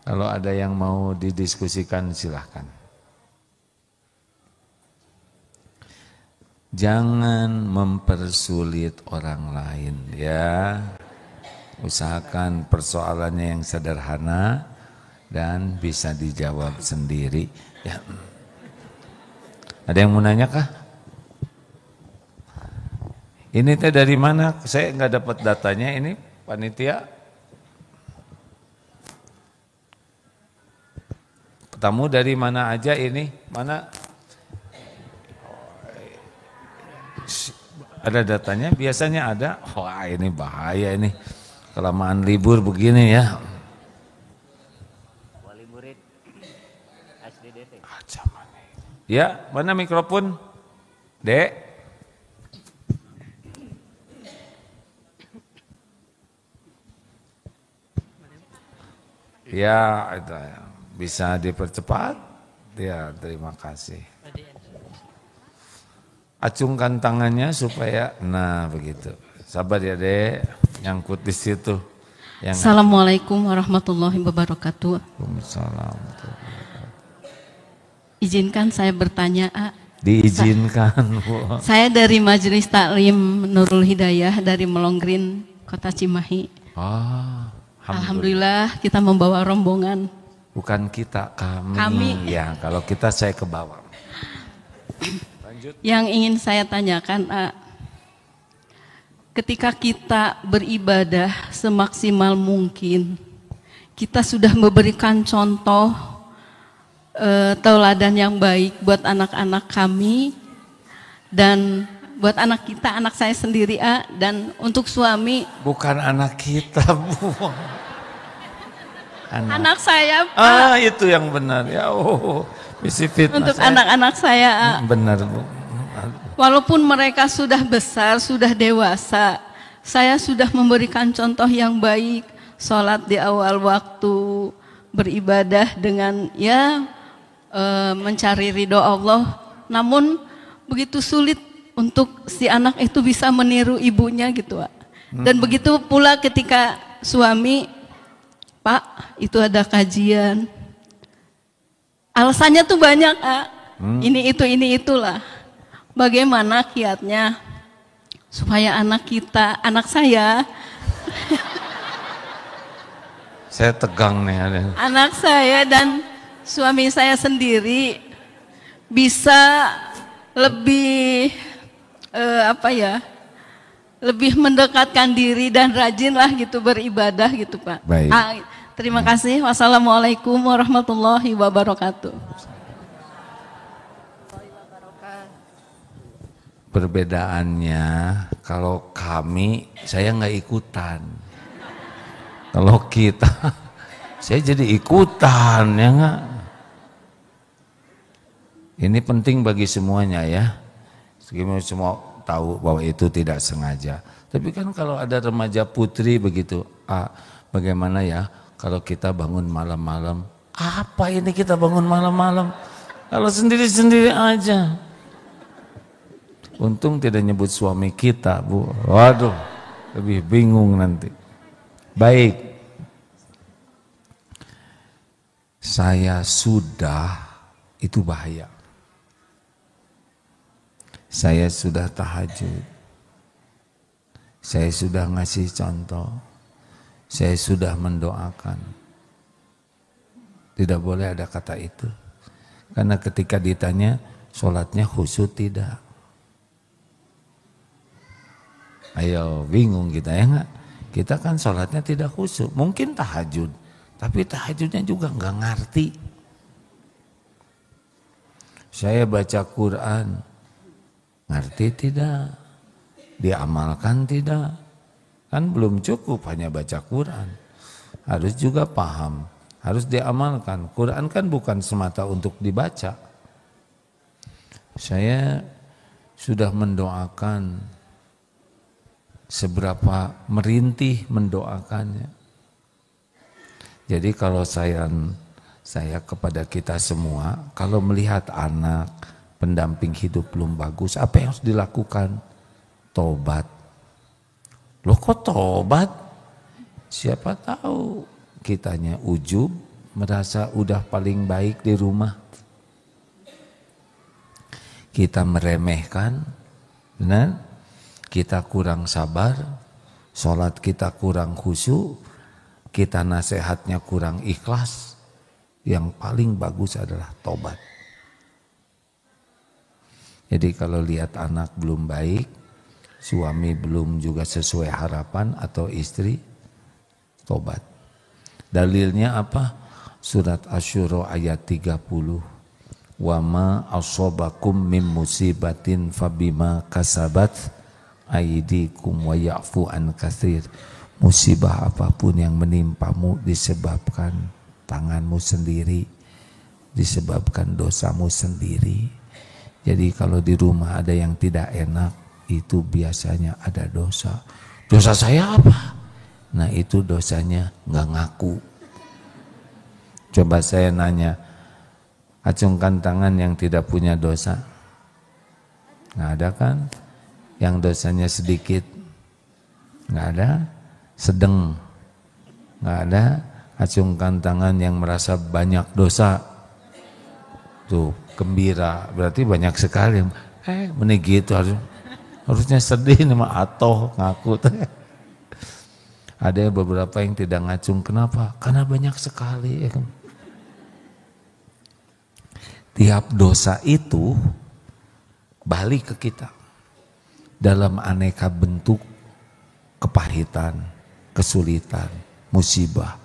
Kalau ada yang mau didiskusikan silahkan. Jangan mempersulit orang lain ya. Usahakan persoalannya yang sederhana dan bisa dijawab sendiri ya. Ada yang mau nanya kah? Ini teh dari mana? Saya nggak dapat datanya ini panitia. Tamu dari mana aja ini? Mana? Ada datanya? Biasanya ada. Wah ini bahaya ini. Kelamaan libur begini ya. Wali murid SDDT. Ya, mana mikrofon? Dek. Ya, itu ya. Bisa dipercepat? Ya, terima kasih. Acungkan tangannya supaya, nah begitu. Sabar ya Dek, nyangkut di situ. Assalamualaikum warahmatullahi wabarakatuh. Waalaikumsalam. Izinkan saya bertanya, Diizinkan. Saya dari Majelis Taklim Nurul Hidayah dari Melonggrin, Kota Cimahi. Alhamdulillah kita membawa rombongan. Bukan kita, kami. Ya, kalau kita saya ke bawah. Lanjut. Yang ingin saya tanyakan, ketika kita beribadah semaksimal mungkin, kita sudah memberikan contoh tauladan yang baik buat anak-anak kami dan buat anak kita, anak saya sendiri dan untuk suami. Bukan anak kita, Bu. Anak saya, Pak. Itu yang benar ya. Misi fitnah untuk anak-anak saya. Benar, Bu. Walaupun mereka sudah besar, sudah dewasa, saya sudah memberikan contoh yang baik, sholat di awal waktu, beribadah dengan mencari ridho Allah. Namun begitu sulit untuk si anak itu bisa meniru ibunya gitu, Pak. Dan begitu pula ketika suami, Pak, itu ada kajian. Alasannya tuh banyak, ini itulah. Bagaimana kiatnya supaya anak kita, anak saya, saya tegang nih. anak saya dan suami saya sendiri bisa lebih lebih mendekatkan diri dan rajinlah gitu beribadah gitu Pak. Baik. Terima kasih. Wassalamualaikum warahmatullahi wabarakatuh. Perbedaannya kalau kami, saya nggak ikutan. Kalau kita, saya jadi ikutan, ya nggak? Ini penting bagi semuanya ya. Semua tahu bahwa itu tidak sengaja. Tapi kan kalau ada remaja putri begitu, bagaimana ya kalau kita bangun malam-malam? Apa ini kita bangun malam-malam? Kalau sendiri-sendiri aja. Untung tidak nyebut suami kita, Bu. Waduh, lebih bingung nanti. Baik. Saya sudah, itu bahaya. Saya sudah tahajud. Saya sudah ngasih contoh. Saya sudah mendoakan. Tidak boleh ada kata itu. Karena ketika ditanya, sholatnya khusyuk tidak. Ayo, bingung kita ya enggak? Kita kan sholatnya tidak khusyuk. Mungkin tahajud, tapi tahajudnya juga enggak ngerti. Saya baca Quran, ngerti tidak? Diamalkan tidak? Kan belum cukup hanya baca Quran. Harus juga paham, harus diamalkan. Quran kan bukan semata untuk dibaca. Saya sudah mendoakan, seberapa merintih mendoakannya. Jadi kalau saya kepada kita semua, kalau melihat anak pendamping hidup belum bagus, apa yang harus dilakukan? Tobat. Loh kok tobat? Siapa tahu kitanya ujub, merasa udah paling baik di rumah. Kita meremehkan, benar? Kita kurang sabar, sholat kita kurang khusyuk, kita nasihatnya kurang ikhlas. Yang paling bagus adalah tobat. Jadi kalau lihat anak belum baik, suami belum juga sesuai harapan atau istri, tobat. Dalilnya apa? Surat Asy-Syura ayat 30. Wa ma asobakum mim musibatin fabima kasabat aidikum wa ya'fu an katsir. Musibah apapun yang menimpamu disebabkan tanganmu sendiri, disebabkan dosamu sendiri. Jadi kalau di rumah ada yang tidak enak, itu biasanya ada dosa. Dosa saya apa? Nah itu dosanya nggak ngaku. Coba saya nanya, acungkan tangan yang tidak punya dosa. Nggak ada kan? Yang dosanya sedikit, nggak ada. Sedang, nggak ada. Acungkan tangan yang merasa banyak dosa. Tuh gembira, berarti banyak sekali. Mending gitu harusnya sedih nih mah atoh ngaku. Ada beberapa yang tidak ngacung, kenapa? Karena banyak sekali. Tiap dosa itu balik ke kita dalam aneka bentuk kepahitan, kesulitan, musibah.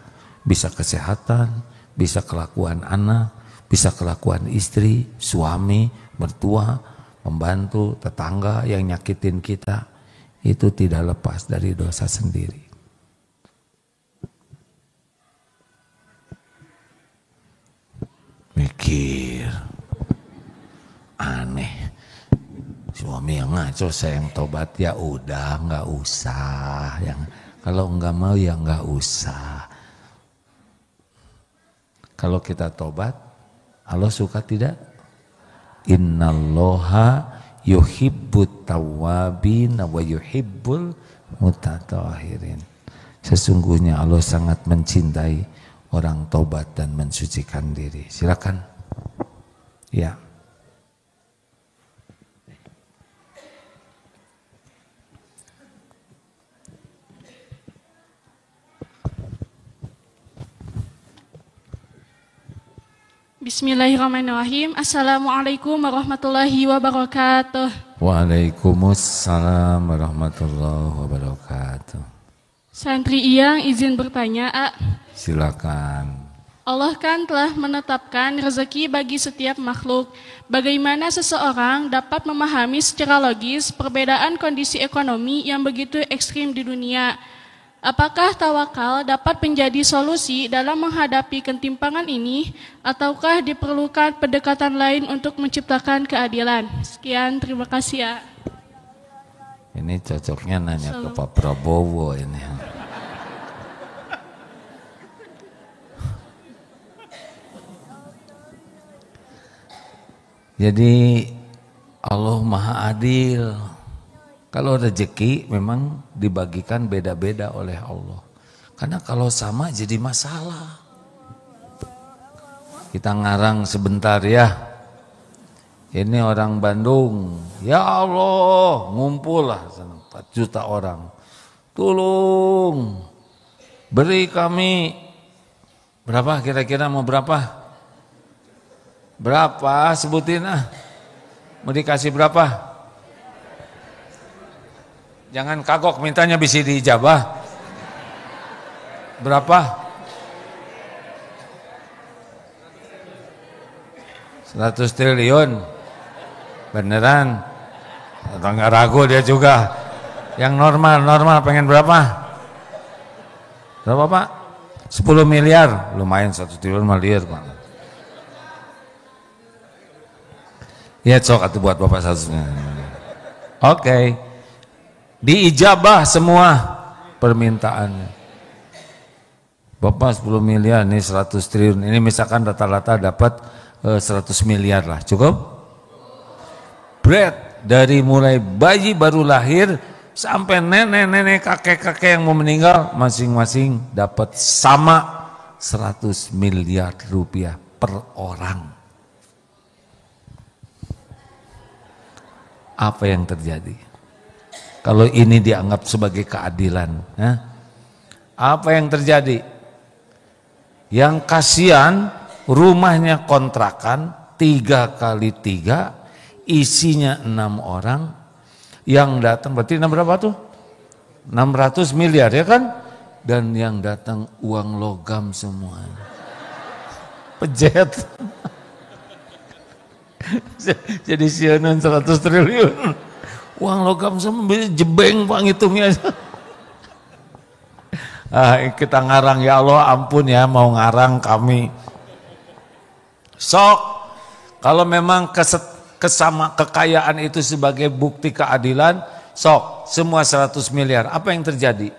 Bisa kesehatan, bisa kelakuan anak, bisa kelakuan istri, suami, mertua, pembantu, tetangga yang nyakitin kita. Itu tidak lepas dari dosa sendiri. Mikir, aneh. Suami yang ngaco, saya yang tobat, ya udah nggak usah. Yang kalau nggak mau ya nggak usah. Kalau kita tobat, Allah suka tidak? Innallaha yuhibbut tawwabin wa yuhibbul mutatahhirin. Sesungguhnya Allah sangat mencintai orang tobat dan mensucikan diri. Silakan. Ya. Bismillahirrahmanirrahim. Assalamualaikum warahmatullahi wabarakatuh. Waalaikumsalam warahmatullahi wabarakatuh. Santri Iyang izin bertanya, A. Silakan. Allah kan telah menetapkan rezeki bagi setiap makhluk. Bagaimana seseorang dapat memahami secara logis perbedaan kondisi ekonomi yang begitu ekstrim di dunia? Apakah tawakal dapat menjadi solusi dalam menghadapi ketimpangan ini, ataukah diperlukan pendekatan lain untuk menciptakan keadilan? Sekian, terima kasih ya. Ini cocoknya nanya ke Pak Prabowo ini. Jadi Allah Maha Adil. Kalau rezeki memang dibagikan beda-beda oleh Allah. Karena kalau sama jadi masalah. Kita ngarang sebentar ya. Ini orang Bandung. Ya Allah, ngumpullah 4 juta orang. Tolong beri kami berapa kira-kira mau berapa? Berapa sebutin ah. Mau dikasih berapa? Jangan kagok mintanya bisa diijabah. Berapa? 100 triliun. Beneran? Atau nggak ragu dia juga. Yang normal pengen berapa? Berapa Pak? 10 miliar. Lumayan 1 triliun miliar Pak. Ya sok atau buat Bapak satunya. Oke. Diijabah semua permintaannya. Bapak 10 miliar, ini 100 triliun. Ini misalkan rata-rata dapat 100 miliar lah. Cukup? Bread dari mulai bayi baru lahir sampai nenek-nenek, kakek-kakek yang mau meninggal, masing-masing dapat sama 100 miliar rupiah per orang. Apa yang terjadi? Kalau ini dianggap sebagai keadilan, apa yang terjadi? Yang kasihan rumahnya kontrakan 3x3, isinya 6 orang, yang datang berarti berapa tuh? 600 miliar ya kan? Dan yang datang uang logam semua. Pejet. Jadi sianan 100 triliun. Uang logam semua jebeng Pak ngitungnya. Kita ngarang ya Allah ampun ya mau ngarang kami. Sok kalau memang kesama kekayaan itu sebagai bukti keadilan, sok semua 100 miliar. Apa yang terjadi?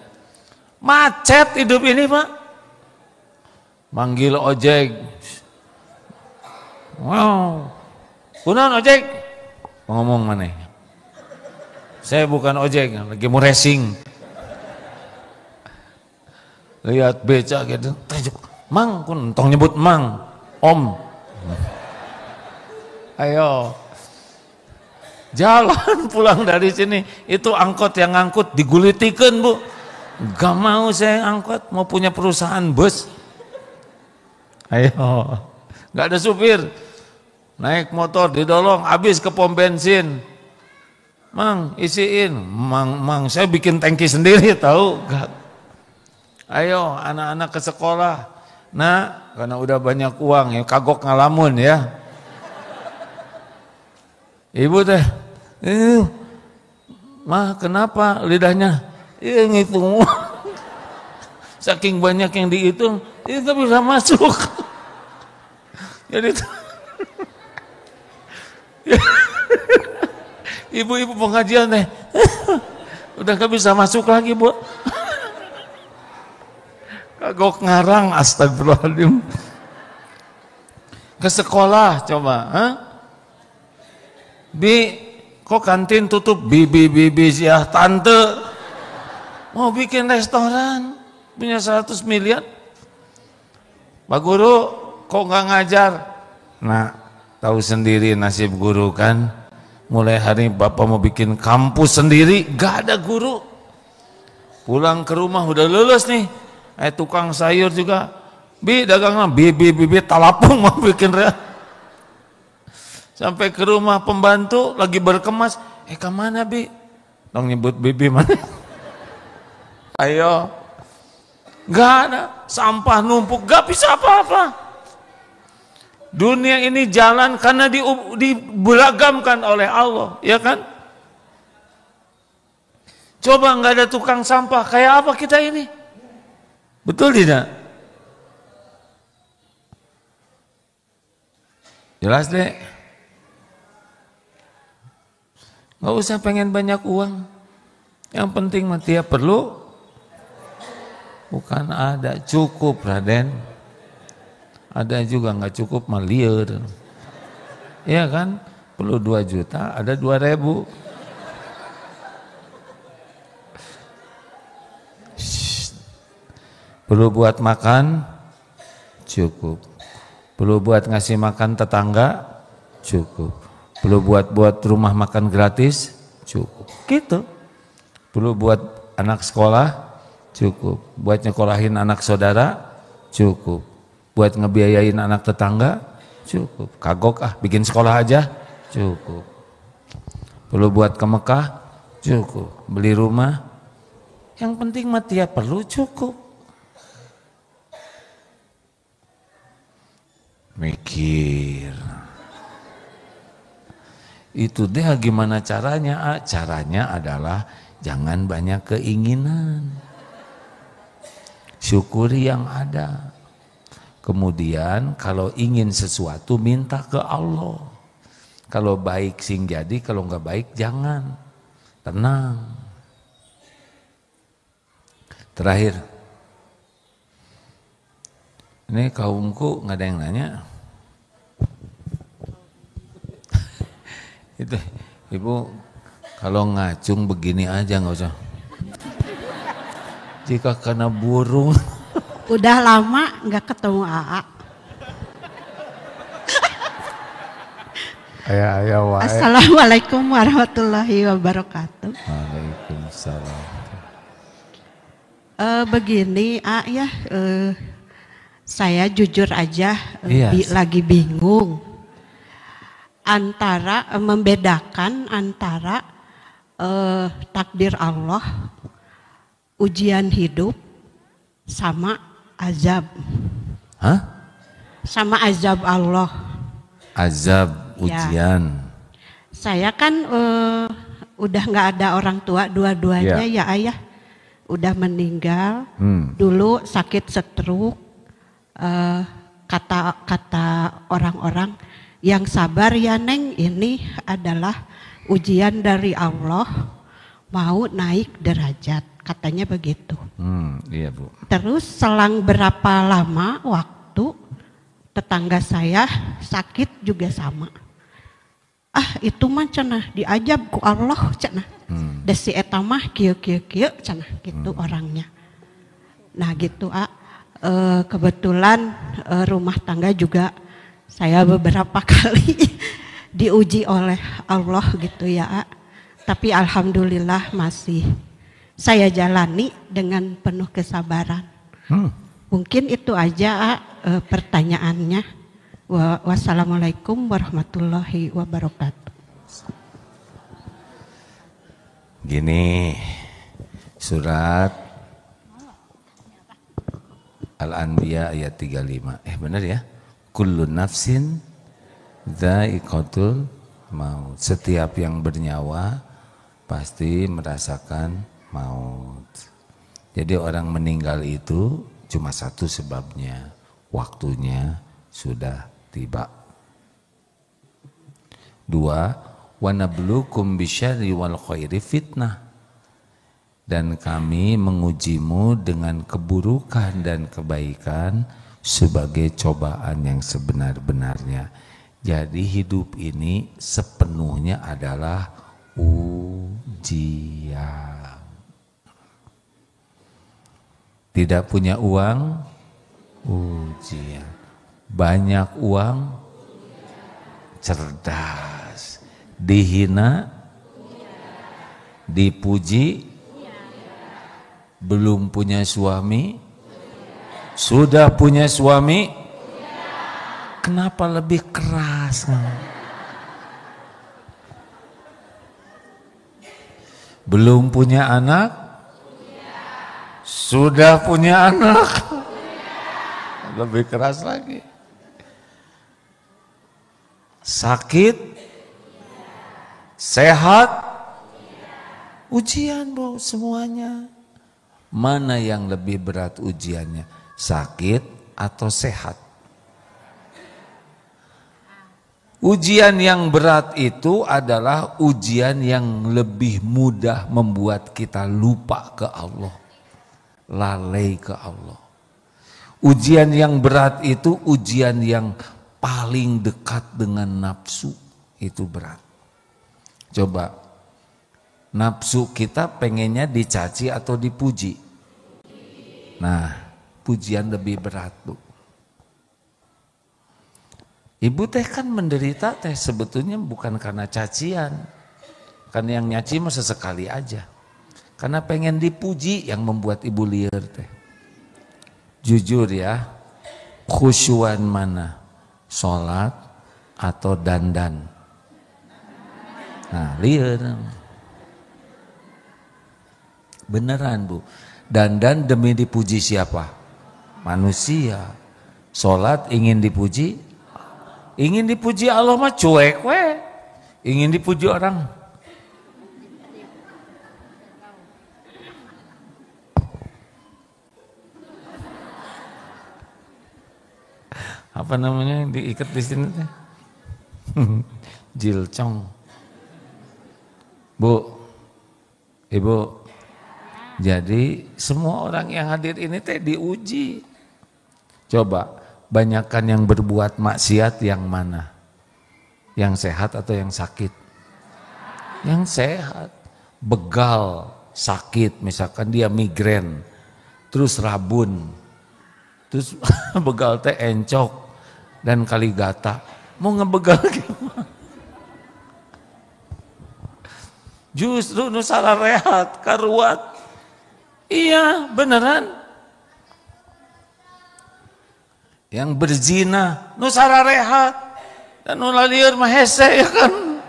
Macet hidup ini Pak. Manggil ojek. Wow. Kunaon ojek? Ngomong mana? Saya bukan ojek, lagi mau racing. Lihat beca gitu, Mang, kun tong nyebut Mang, Om. Ayo. Jalan pulang dari sini, itu angkot yang ngangkut digulitikan Bu. Gak mau saya angkot, mau punya perusahaan bus. Ayo. Gak ada supir. Naik motor didolong, habis ke pom bensin. Mang, isiin. Mang, saya bikin tangki sendiri tahu. Gak. Ayo anak-anak ke sekolah. Nah, karena udah banyak uang ya kagok ngalamun ya. Ibu teh, mah kenapa lidahnya? Ngitung. Saking banyak yang dihitung, itu bisa masuk. Jadi ibu-ibu pengajian teh, udah gak bisa masuk lagi Bu. Kagok ngarang, astagfirullahaladzim. Ke sekolah coba, Bi, kok kantin tutup? Bibi ya tante mau bikin restoran punya 100 miliar. Pak Guru kok nggak ngajar? Nah, tahu sendiri nasib guru kan. Mulai hari Bapak mau bikin kampus sendiri, gak ada guru. Pulang ke rumah udah lulus nih. Tukang sayur juga, Bi dagang bibi talapung mau bikin sampai ke rumah pembantu lagi berkemas, kemana Bi? Dong nyebut bibi mana? Ayo Gak ada, sampah numpuk, gak bisa apa-apa. Dunia ini jalan karena diberagamkan oleh Allah, ya kan? Coba nggak ada tukang sampah, kayak apa kita ini? Betul tidak? Jelas deh. Nggak usah pengen banyak uang. Yang penting mah tiap perlu. Bukan ada, cukup Raden. Ada juga nggak cukup mah liar. Iya kan? Perlu 2 juta, ada 2.000. Perlu buat makan, cukup. Perlu buat ngasih makan tetangga, cukup. Perlu buat rumah makan gratis, cukup. Gitu. Perlu buat anak sekolah, cukup. Buat nyekolahin anak saudara, cukup. Buat ngebiayain anak tetangga, cukup. Kagok bikin sekolah aja, cukup. Perlu buat ke Mekah, cukup. Beli rumah, yang penting mah tiap perlu cukup. Mikir. Itu deh gimana caranya? Caranya adalah jangan banyak keinginan. Syukuri yang ada. Kemudian kalau ingin sesuatu minta ke Allah. Kalau baik sing jadi, kalau nggak baik jangan. Tenang. Terakhir. Ini kaumku nggak ada yang nanya. Itu Ibu kalau ngacung begini aja nggak usah. Jika kena burung. Udah lama nggak ketemu AA. Wae. Assalamualaikum warahmatullahi wabarakatuh. Waalaikumsalam. Begini ya, saya jujur aja Yes. lagi bingung antara membedakan antara takdir Allah, ujian hidup sama azab. Hah? Sama azab Allah. Azab, ujian. Saya kan udah nggak ada orang tua dua-duanya ya ayah. Udah meninggal. Dulu sakit stroke. Kata orang-orang yang sabar ya Neng, ini adalah ujian dari Allah mau naik derajat. Katanya begitu. Iya Bu. Terus selang berapa lama waktu tetangga saya sakit juga sama. Itu mah cenah diajab ku Allah cenah. Desi eta mah kieu cenah gitu orangnya. Nah gitu kebetulan rumah tangga juga saya beberapa kali diuji oleh Allah gitu ya. Tapi alhamdulillah masih saya jalani dengan penuh kesabaran. Mungkin itu aja pertanyaannya. Wassalamualaikum warahmatullahi wabarakatuh. Gini, surat Al-Anbiya ayat 35. Benar ya? Kullu nafsin dha'iqatul maut. Setiap yang bernyawa pasti merasakan maut. Jadi orang meninggal itu cuma satu sebabnya, waktunya sudah tiba. 2, wa nabluukum bisyarri wal khairi fitnah. Dan kami mengujimu dengan keburukan dan kebaikan sebagai cobaan yang sebenar-benarnya. Jadi hidup ini sepenuhnya adalah ujian. Tidak punya uang, ujian. Banyak uang, cerdas. Dihina, dipuji, belum punya suami, sudah punya suami, kenapa lebih keras? Belum punya anak, Sudah punya anak? Lebih keras lagi. Sakit? Sehat? Ujian, Bu, semuanya. Mana yang lebih berat ujiannya? Sakit atau sehat? Ujian yang berat itu adalah ujian yang lebih mudah membuat kita lupa ke Allah, lalai ke Allah. Ujian yang berat itu ujian yang paling dekat dengan nafsu, itu berat. Coba, nafsu kita pengennya dicaci atau dipuji? Nah, pujian lebih berat, Bu. Ibu teh kan menderita teh sebetulnya bukan karena cacian. Kan yang nyaci mah sesekali aja. Karena pengen dipuji yang membuat ibu liar teh. Jujur ya, khusyuan mana? Sholat atau dandan? Nah, liar. Beneran, Bu. Dandan demi dipuji siapa? Manusia. Sholat ingin dipuji? Ingin dipuji Allah mah cuek we. Ingin dipuji orang. Apa namanya yang diikat di sini teh? Jilcong. Bu, Ibu. Jadi semua orang yang hadir ini teh diuji. Coba. Banyakkan yang berbuat maksiat yang mana? Yang sehat atau yang sakit? Yang sehat. Begal, sakit, misalkan dia migrain, terus rabun, terus begal teh encok dan kaligata. Mau ngebegal gimana? Justru nu salah rehat, karuat. Iya, beneran. Yang berzina, nu sara rehat, dan nu lalieur mah hese ya kan.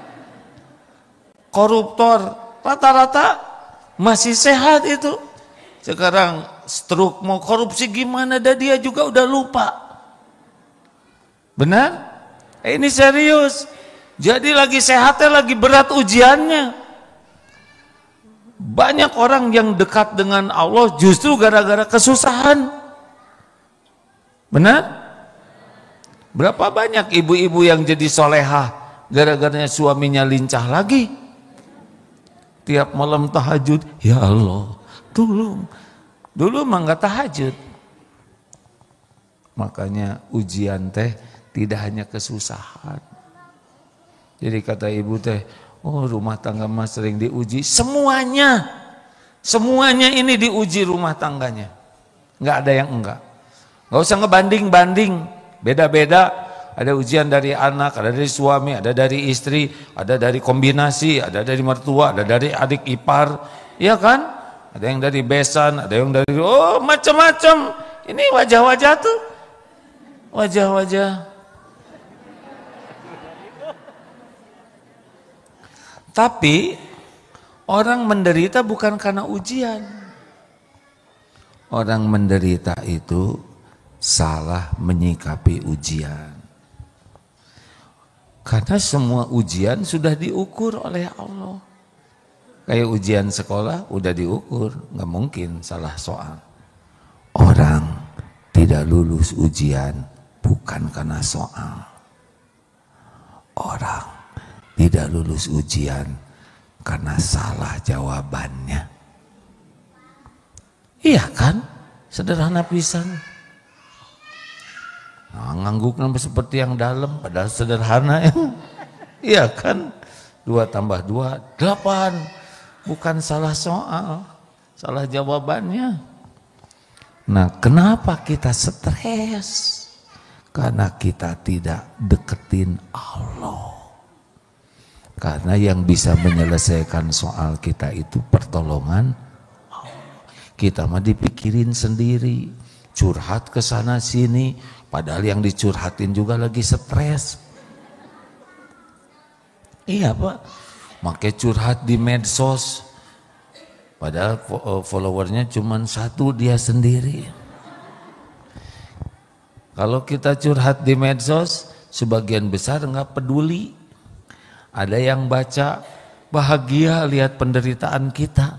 Koruptor, rata-rata masih sehat itu. Sekarang stroke mau korupsi gimana, dah dia juga udah lupa. Benar? Ini serius. Jadi lagi sehatnya lagi berat ujiannya. Banyak orang yang dekat dengan Allah justru gara-gara kesusahan. Benar? Berapa banyak ibu-ibu yang jadi solehah gara-garanya suaminya lincah lagi? Tiap malam tahajud, ya Allah, tolong. Dulu mah nggak tahajud. Makanya ujian teh tidak hanya kesusahan. Jadi kata ibu teh, oh rumah tangga mas sering diuji. Semuanya ini diuji rumah tangganya. Nggak ada yang enggak. Gak usah ngebanding-banding, beda-beda. Ada ujian dari anak, ada dari suami, ada dari istri, ada dari kombinasi, ada dari mertua, ada dari adik ipar, iya kan? Ada yang dari besan, ada yang dari macam-macam. Ini wajah-wajah tuh, wajah-wajah. Tapi orang menderita bukan karena ujian. Orang menderita itu salah menyikapi ujian. Karena semua ujian sudah diukur oleh Allah. Kayak ujian sekolah udah diukur, nggak mungkin salah soal. Orang tidak lulus ujian bukan karena soal. Orang tidak lulus ujian karena salah jawabannya. Iya kan? Sederhana pisan. Nah, ngangguk seperti yang dalam, padahal sederhana ya. Iya kan? 2 tambah 2, 8. Bukan salah soal, salah jawabannya. Nah, kenapa kita stres? Karena kita tidak deketin Allah. Karena yang bisa menyelesaikan soal kita itu pertolongan Allah. Kita mah dipikirin sendiri, curhat ke sana sini, padahal yang dicurhatin juga lagi stres. Iya Pak, make curhat di medsos, Padahal followernya cuma 1 dia sendiri. Kalau kita curhat di medsos, sebagian besar nggak peduli. Ada yang baca bahagia lihat penderitaan kita.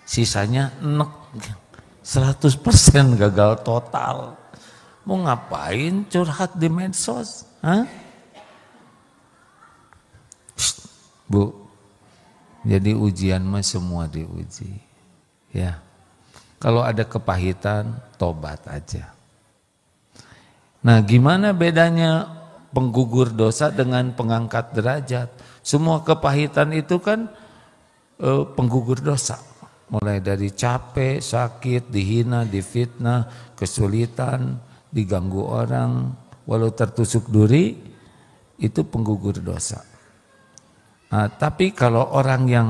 Sisanya enek, 100% gagal total. Mau ngapain curhat di medsos? Hah? Psst, Bu, jadi ujian mah semua diuji. Ya, kalau ada kepahitan, tobat aja. Nah, gimana bedanya penggugur dosa dengan pengangkat derajat? Semua kepahitan itu kan penggugur dosa. Mulai dari capek, sakit, dihina, difitnah, kesulitan, diganggu orang, walau tertusuk duri, itu penggugur dosa. Nah, tapi kalau orang yang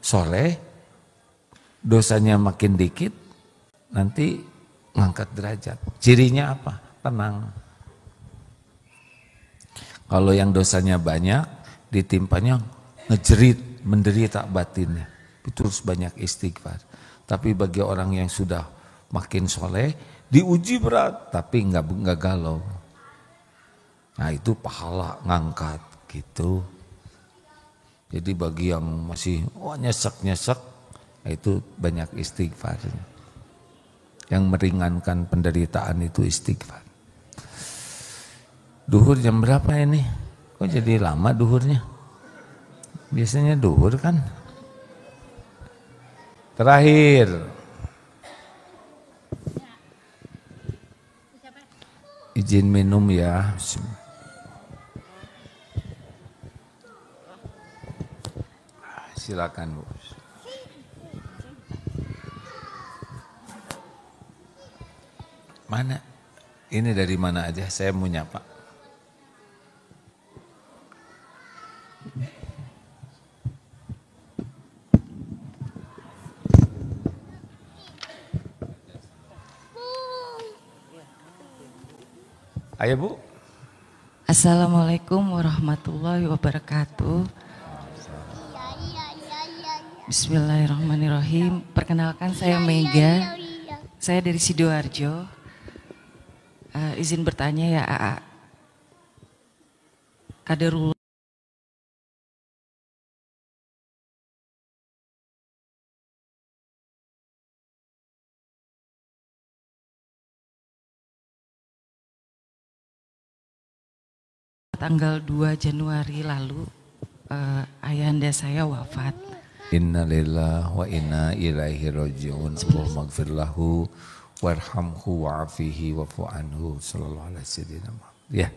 soleh, dosanya makin dikit, nanti ngangkat derajat. Cirinya apa? Tenang. Kalau yang dosanya banyak, ditimpanya ngejerit, menderita batinnya. Itu terus banyak istighfar. Tapi bagi orang yang sudah makin soleh, diuji berat, tapi nggak galau. Nah itu pahala ngangkat gitu. Jadi bagi yang masih nyesek-nyesek, itu banyak istighfar. Yang meringankan penderitaan itu istighfar. Duhur jam berapa ini? Kok jadi lama duhurnya? Biasanya duhur kan? Terakhir. Izin minum ya. Silakan Bu. Mana? Ini dari mana aja? Saya mau nyapa. Ayo Bu. Assalamualaikum warahmatullahi wabarakatuh. Bismillahirrahmanirrahim. Perkenalkan saya Mega. Saya dari Sidoarjo. Izin bertanya ya AA. Kaderullah tanggal 2 Januari lalu ayahanda saya wafat. Innalillahi wa inna ilaihi raji'un. Allahumma gfir lahu warhamhu wa'afihi wa'fu anhu sallallahu alaihi wasallam. Ya.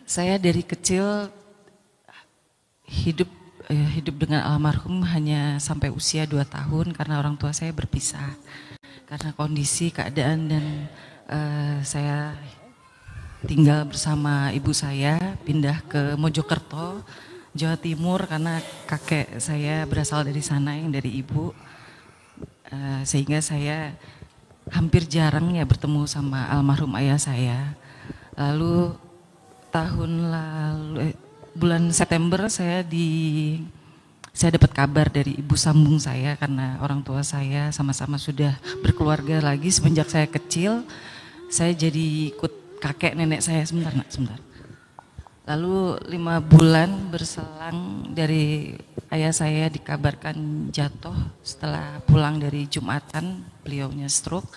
Saya dari kecil hidup dengan almarhum hanya sampai usia 2 tahun karena orang tua saya berpisah. Karena kondisi, keadaan dan saya tinggal bersama ibu saya, pindah ke Mojokerto, Jawa Timur karena kakek saya berasal dari sana yang dari ibu. Sehingga saya hampir jarang ya bertemu sama almarhum ayah saya. Lalu bulan September saya dapat kabar dari ibu sambung saya karena orang tua saya sama-sama sudah berkeluarga lagi semenjak saya kecil. Saya jadi ikut kakek nenek saya sebentar. Lalu 5 bulan berselang dari ayah saya dikabarkan jatuh setelah pulang dari Jumatan, beliaunya stroke.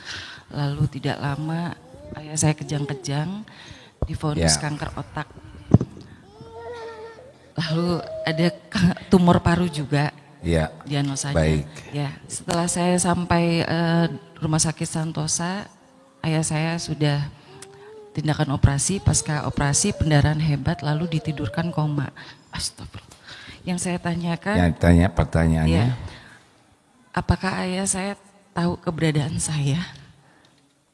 Lalu tidak lama ayah saya kejang-kejang, divonis kanker otak. Lalu ada tumor paru juga, diagnosanya. Baik. Ya, setelah saya sampai rumah sakit Santosa, ayah saya sudah tindakan operasi, pasca operasi pendarahan hebat lalu ditidurkan koma. Astagfirullah. Yang saya tanyakan, pertanyaannya, apakah ayah saya tahu keberadaan saya?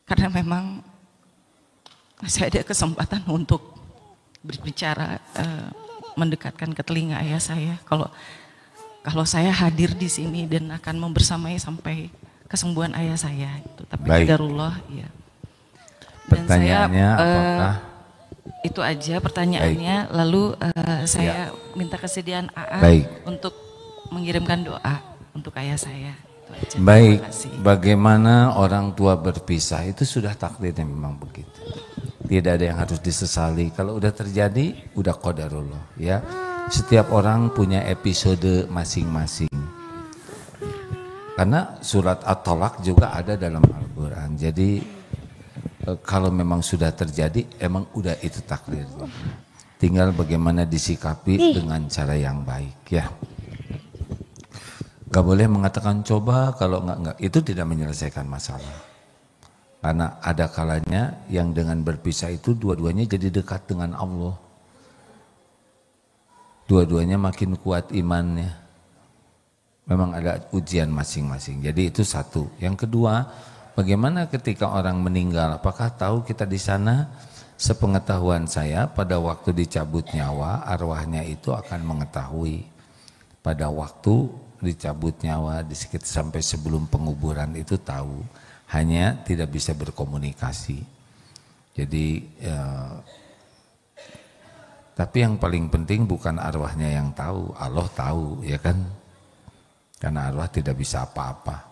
Karena memang saya ada kesempatan untuk berbicara, mendekatkan ke telinga ayah saya. Kalau saya hadir di sini dan akan membersamai sampai kesembuhan ayah saya, itu. Tapi qadarullah, ya. Dan pertanyaannya saya, apakah? Itu aja pertanyaannya. Lalu saya minta kesediaan AA Baik. untuk mengirimkan doa untuk ayah saya. Itu aja. Baik, Terima kasih. bagaimana orang tua berpisah itu sudah takdirnya memang begitu. Tidak ada yang harus disesali. Kalau udah terjadi, udah qadarullah ya. Setiap orang punya episode masing-masing. Karena surat At-Tolak juga ada dalam Al-Quran. Jadi kalau memang sudah terjadi, emang udah itu takdirnya. Tinggal bagaimana disikapi dengan cara yang baik ya. Gak boleh mengatakan coba, kalau enggak, itu tidak menyelesaikan masalah. Karena ada kalanya yang dengan berpisah itu dua-duanya jadi dekat dengan Allah. Dua-duanya makin kuat imannya. Memang ada ujian masing-masing. Jadi itu satu. Yang kedua, bagaimana ketika orang meninggal? Apakah tahu kita di sana? Sepengetahuan saya pada waktu dicabut nyawa, arwahnya itu akan mengetahui. Pada waktu dicabut nyawa, di sekitar sampai sebelum penguburan itu tahu. Hanya tidak bisa berkomunikasi. Jadi tapi yang paling penting bukan arwahnya yang tahu, Allah tahu ya kan. Karena arwah tidak bisa apa-apa.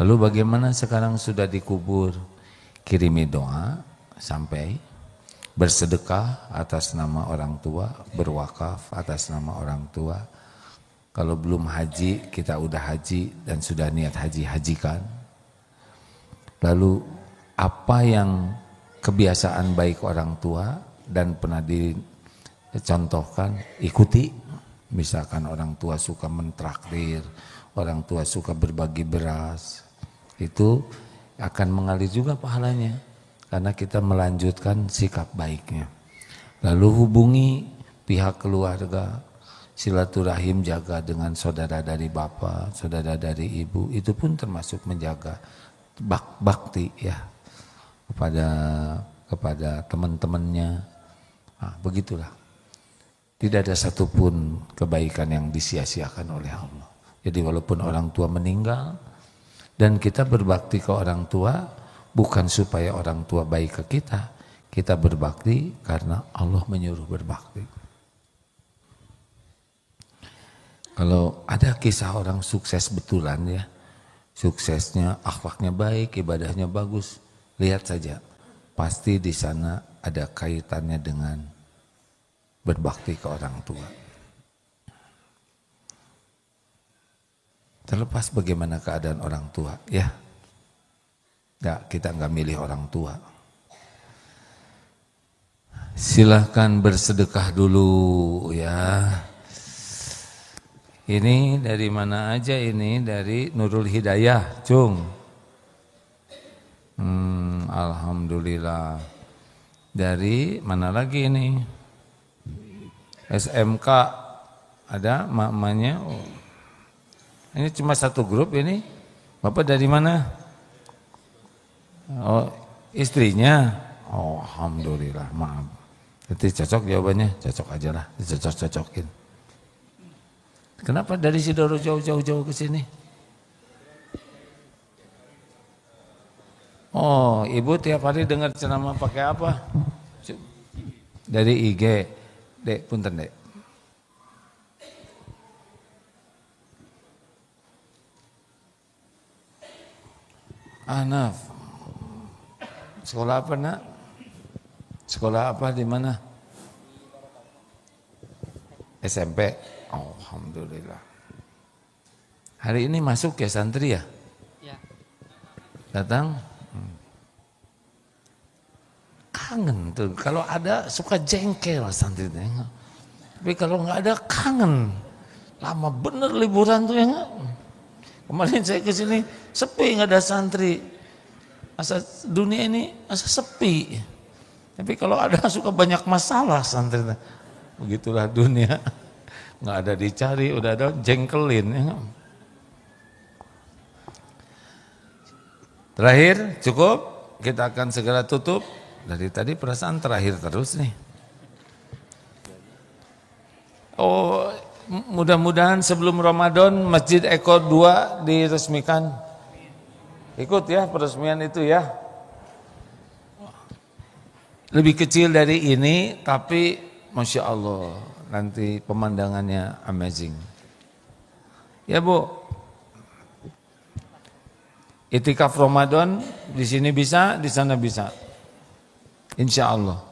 Lalu bagaimana sekarang sudah dikubur? Kirimi doa sampai bersedekah atas nama orang tua, berwakaf atas nama orang tua. Kalau belum haji, kita udah haji dan sudah niat haji, hajikan. Lalu apa yang kebiasaan baik orang tua dan pernah dicontohkan, ikuti. Misalkan orang tua suka mentraktir, orang tua suka berbagi beras, itu akan mengalir juga pahalanya. Karena kita melanjutkan sikap baiknya. Lalu hubungi pihak keluarga, silaturahim jaga dengan saudara dari bapak, saudara dari ibu, itu pun termasuk menjaga bakti ya kepada teman-temannya. Nah, begitulah. Tidak ada satupun kebaikan yang disia-siakan oleh Allah. Jadi walaupun orang tua meninggal dan kita berbakti ke orang tua bukan supaya orang tua baik ke kita, kita berbakti karena Allah menyuruh berbakti. Kalau ada kisah orang sukses betulan ya, suksesnya, akhlaknya baik, ibadahnya bagus. Lihat saja, pasti di sana ada kaitannya dengan berbakti ke orang tua. Terlepas bagaimana keadaan orang tua, ya. Kita nggak milih orang tua. Silahkan bersedekah dulu, ya. Ini dari mana aja ini? Dari Nurul Hidayah, Cung. Alhamdulillah. Dari mana lagi ini? SMK ada mamanya. Oh. Ini cuma satu grup ini. Bapak dari mana? Oh, istrinya. Oh, alhamdulillah. Maaf. Jadi cocok jawabannya, cocok aja lah, dicocok-cocokin. Kenapa dari Sidoro jauh-jauh ke sini? Oh, ibu tiap hari dengar ceramah pakai apa? Dari IG. Dek, punten dek. Anaf. Sekolah apa nak? Sekolah apa di mana? SMP. Oh, alhamdulillah. Hari ini masuk ya santri ya? Ya. Datang? Kangen tuh. Kalau ada suka jengkel santri. Tapi kalau nggak ada kangen. Lama bener liburan tuh ya nggak? Kemarin saya ke sini sepi, nggak ada santri. Asa dunia ini asa sepi. Tapi kalau ada suka banyak masalah santri. Begitulah dunia. Nggak ada dicari, udah ada jengkelin. Ya. Terakhir, cukup. Kita akan segera tutup. Dari tadi perasaan terakhir terus nih. Oh, mudah-mudahan sebelum Ramadan Masjid Eko 2 diresmikan. Ikut ya peresmian itu ya. Lebih kecil dari ini, tapi Masya Allah nanti pemandangannya amazing. Ya Bu, itikaf Ramadan di sini bisa, di sana bisa. Insya Allah.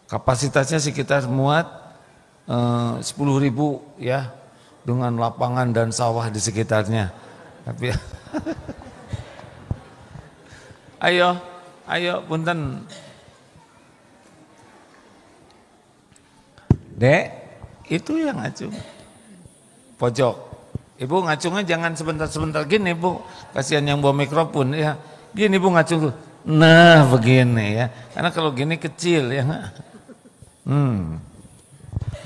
Kapasitasnya sekitar muat 10.000 ya, dengan lapangan dan sawah di sekitarnya. Tapi ayo punten. Dek, itu yang ngacung. Pojok. Ibu ngacungnya jangan sebentar-sebentar gini Bu. Kasihan yang bawa mikrofon ya. Gini Bu ngacung. Nah begini ya. Karena kalau gini kecil ya.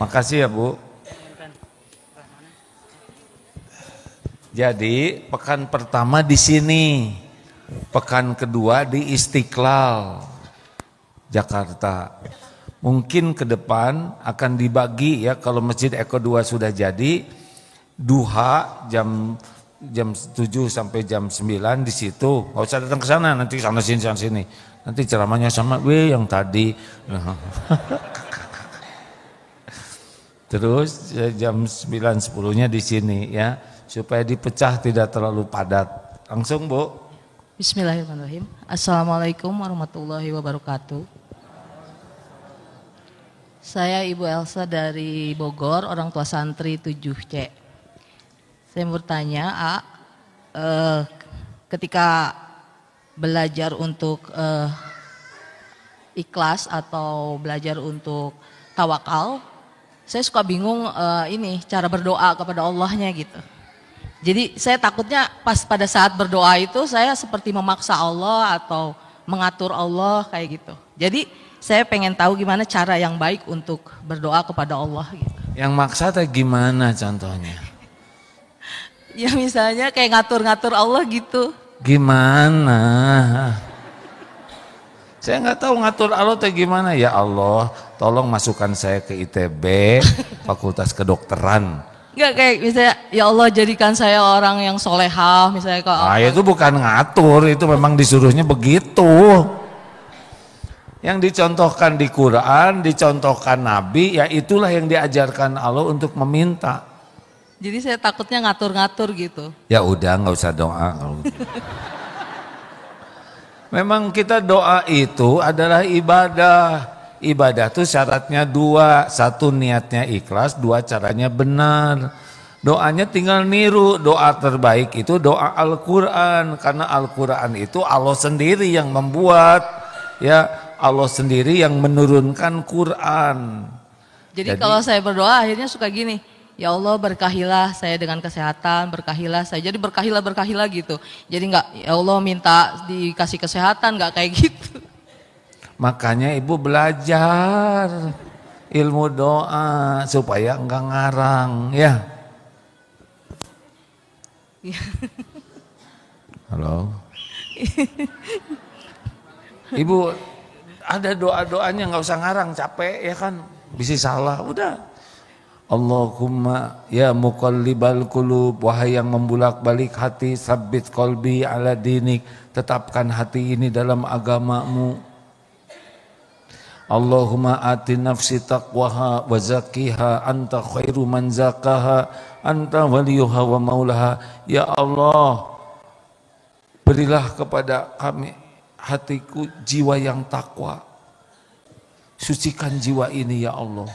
Makasih ya Bu. Jadi pekan pertama di sini. Pekan kedua di Istiqlal, Jakarta. Mungkin ke depan akan dibagi ya, kalau Masjid Eko 2 sudah jadi, duha jam 7 sampai jam 9 di situ. Enggak usah datang ke sana, nanti sana sini. Nanti ceramahnya sama yang tadi. Terus jam 9.10-nya di sini ya, supaya dipecah tidak terlalu padat. Langsung Bu. Bismillahirrahmanirrahim. Assalamualaikum warahmatullahi wabarakatuh. Saya Ibu Elsa dari Bogor, orang tua santri 7C. Saya mau bertanya, ketika belajar untuk ikhlas atau belajar untuk tawakal, saya suka bingung ini cara berdoa kepada Allahnya gitu. Jadi saya takutnya pas pada saat berdoa itu saya seperti memaksa Allah atau mengatur Allah kayak gitu. Jadi saya pengen tahu gimana cara yang baik untuk berdoa kepada Allah gitu. Yang maksa teh gimana contohnya? Ya misalnya kayak ngatur-ngatur Allah gitu. Gimana? Saya nggak tahu ngatur Allah teh gimana. Ya Allah, tolong masukkan saya ke ITB, Fakultas Kedokteran. Enggak kayak misalnya, ya Allah jadikan saya orang yang solehah misalnya. Nah itu bukan ngatur, itu memang disuruhnya begitu. Yang dicontohkan di Quran, dicontohkan Nabi, ya itulah yang diajarkan Allah untuk meminta. Jadi saya takutnya ngatur-ngatur gitu. Ya udah nggak usah doa. Memang kita doa itu adalah ibadah. Ibadah itu syaratnya dua. Satu niatnya ikhlas, dua caranya benar. Doanya tinggal niru. Doa terbaik itu doa Al-Quran. Karena Al-Quran itu Allah sendiri yang membuat. Ya Allah sendiri yang menurunkan Quran. Jadi kalau saya berdoa akhirnya suka gini. Ya Allah berkahilah saya dengan kesehatan, berkahilah saya. Jadi berkahilah gitu. Jadi enggak ya Allah minta dikasih kesehatan, enggak kayak gitu. Makanya ibu belajar ilmu doa supaya enggak ngarang ya. Halo. Ibu ada doa-doanya nggak usah ngarang, capek ya kan, bisa salah, udah. Allahumma ya muqallibal qulub, wahai yang membulak-balik hati, sabbit qalbi ala dinik, tetapkan hati ini dalam agamamu. Allahumma ati nafsi taqwaha wa zakkiha anta khairu man zakaha anta waliyuha wa maulaha. Ya Allah, berilah kepada kami hatiku jiwa yang takwa. Sucikan jiwa ini ya Allah.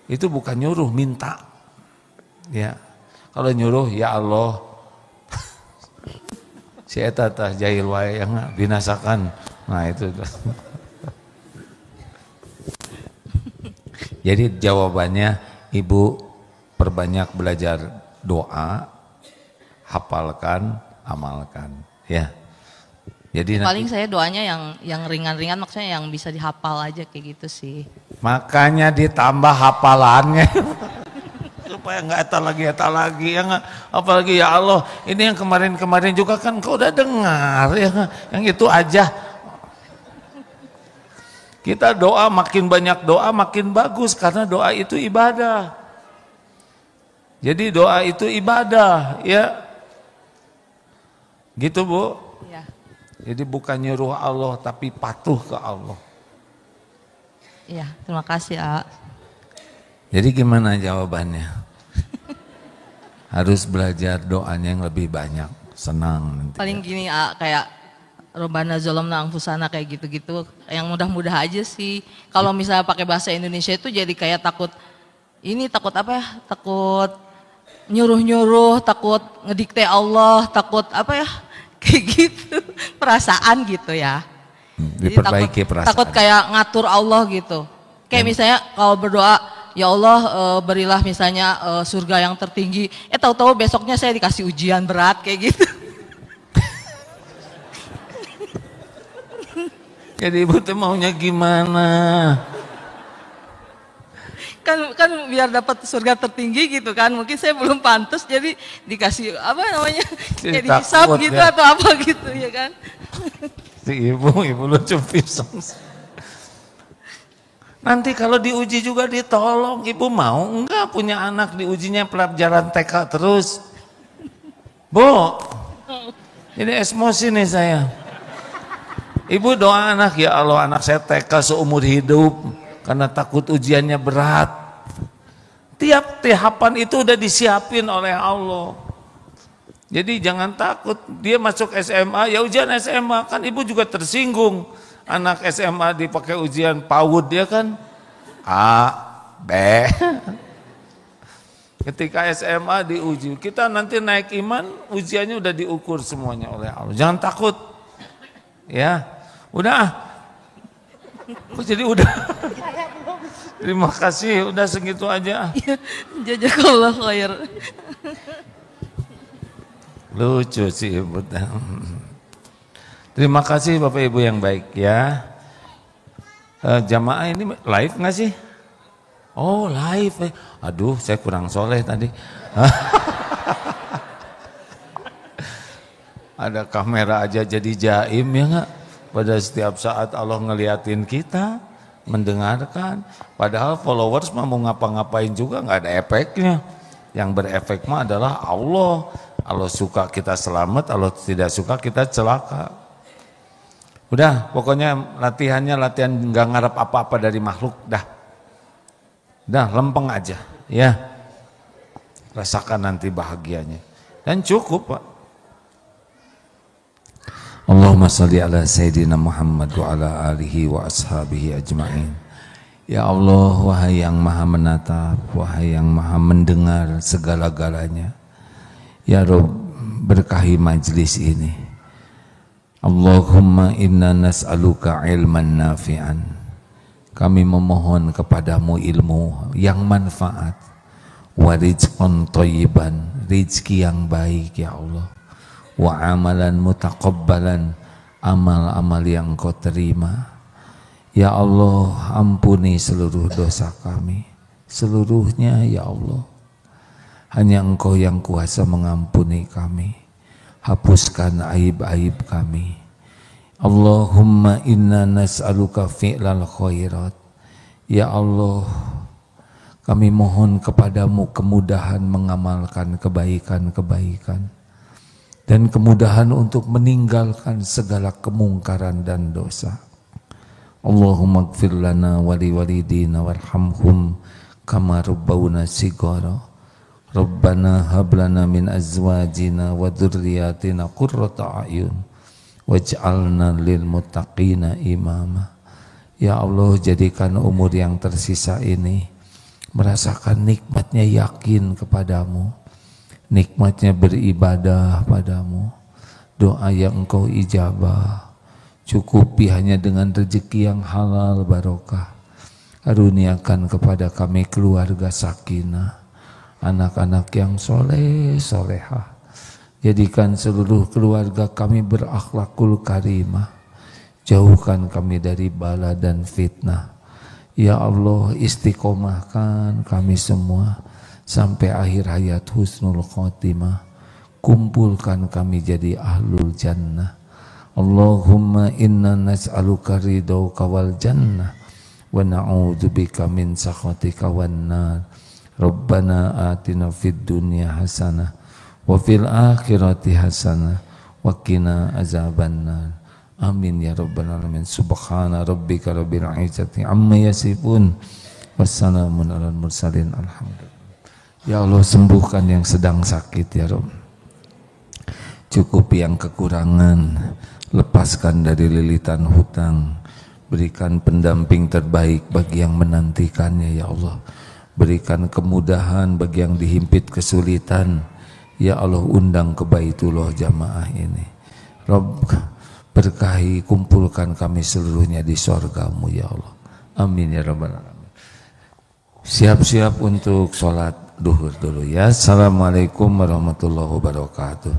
Itu bukan nyuruh, minta. Ya. Kalau nyuruh ya Allah. Si eta tah jahil wae yang binasakan. Nah itu. Jadi jawabannya ibu perbanyak belajar doa, hafalkan, amalkan, ya. Jadi paling saya doanya yang ringan-ringan, maksudnya yang bisa dihafal aja kayak gitu sih. Makanya ditambah hafalannya supaya nggak eta lagi ya nggak, apalagi ya Allah ini yang kemarin juga kan kau udah dengar ya nggak? Yang itu aja. Kita doa makin banyak doa makin bagus karena doa itu ibadah. Jadi doa itu ibadah ya, gitu Bu. Jadi bukan nyuruh Allah tapi patuh ke Allah. Iya, terima kasih, A. Jadi gimana jawabannya? Harus belajar doanya yang lebih banyak, senang nanti. Paling gini kayak Robbana zalamna anfusana kayak gitu-gitu, yang mudah-mudah aja sih. Kalau misalnya pakai bahasa Indonesia itu jadi kayak takut apa ya? Takut nyuruh-nyuruh, takut ngedikte Allah, takut apa ya? Kayak gitu, perasaan gitu ya. Diperbaiki perasaan. Takut kayak ngatur Allah gitu. Kayak misalnya kalau berdoa, ya Allah berilah misalnya surga yang tertinggi. Tahu-tahu besoknya saya dikasih ujian berat kayak gitu. Jadi ibu tuh maunya gimana? Kan biar dapat surga tertinggi gitu kan. Mungkin saya belum pantas jadi dikasih apa namanya? Jadi hisab gitu ya. Atau apa gitu ya kan. Si ibu lucu pisan. Nanti kalau diuji juga ditolong, ibu mau enggak punya anak diujinya pelajaran TK terus? Bu, jadi emosi nih saya. Ibu doa anak, ya Allah anak saya TK seumur hidup karena takut ujiannya berat. Tiap tahapan itu udah disiapin oleh Allah. Jadi jangan takut dia masuk SMA, ya ujian SMA kan ibu juga tersinggung. Anak SMA dipakai ujian PAUD dia kan A, B. Ketika SMA diuji, kita nanti naik iman, ujiannya udah diukur semuanya oleh Allah. Jangan takut. Ya, udah. Jadi udah. Terima kasih, udah segitu aja. Jazakallah khair. Lucu sih ibu. Terima kasih Bapak Ibu yang baik ya. Jamaah ini live nggak sih? Oh live. Aduh saya kurang soleh tadi. Ada kamera aja jadi jaim ya nggak? Pada setiap saat Allah ngeliatin kita, mendengarkan. Padahal followers mah mau ngapa-ngapain juga nggak ada efeknya. Yang berefek mah adalah Allah. Allah suka kita selamat, Allah tidak suka kita celaka. Udah, pokoknya latihannya latihan nggak ngarep apa-apa dari makhluk, dah lempeng aja, ya. Rasakan nanti bahagianya. Dan cukup, Pak. Allahumma sholli ala Sayyidina Muhammad wa ala alihi wa ashabihi ajma'in. Ya Allah, wahai yang maha menatap, wahai yang maha mendengar segala-galanya. Ya Rabb, berkahi majlis ini. Allahumma inna nas'aluka ilman nafi'an. Kami memohon kepadamu ilmu yang manfaat. Wa rizqan thayyiban, rizki yang baik ya Allah. Wa amalan mutaqabbalan, amal-amal yang kau terima. Ya Allah, ampuni seluruh dosa kami. Seluruhnya ya Allah. Hanya Engkau yang kuasa mengampuni kami. Hapuskan aib-aib kami. Allahumma inna nas'aluka fi'lal khairat. Ya Allah, kami mohon kepadamu kemudahan mengamalkan kebaikan-kebaikan. Dan kemudahan untuk meninggalkan segala kemungkaran dan dosa. Allahumma gfir lana wali walidina warhamhum kama rabbawna sigara. Rabbana hablana min azwajina wa dzurriyyatina qurrata a'yun waj'alna lil muttaqina imama. Ya Allah, jadikan umur yang tersisa ini merasakan nikmatnya yakin kepadamu, nikmatnya beribadah padamu, doa yang Engkau ijabah, cukupi hanya dengan rezeki yang halal barokah. Karuniakan kepada kami keluarga sakinah, anak-anak yang soleh solehah. Jadikan seluruh keluarga kami berakhlakul karimah. Jauhkan kami dari bala dan fitnah. Ya Allah, istiqomahkan kami semua sampai akhir hayat husnul khotimah. Kumpulkan kami jadi ahlul jannah. Allahumma inna nas'aluka ridauka wal jannah wa na'udzubika min sakhatika wan nar. Rabbana atina fid dunya hasanah wa fil akhirati hasanah wa qina azabannar. Amin ya rabbal alamin. Subhana rabbika rabbil izzati amma yasifun Wassalamun alal mursalin. Alhamdulillah. Ya Allah, sembuhkan yang sedang sakit ya Rabb. Cukupi yang kekurangan, lepaskan dari lilitan hutang, berikan pendamping terbaik bagi yang menantikannya ya Allah. Berikan kemudahan bagi yang dihimpit kesulitan. Ya Allah, undang ke Baitullah jamaah ini. Rabb, berkahi, kumpulkan kami seluruhnya di sorgamu ya Allah. Amin ya Rabbal alamin. Siap-siap untuk sholat duhur dulu ya. Assalamualaikum warahmatullahi wabarakatuh.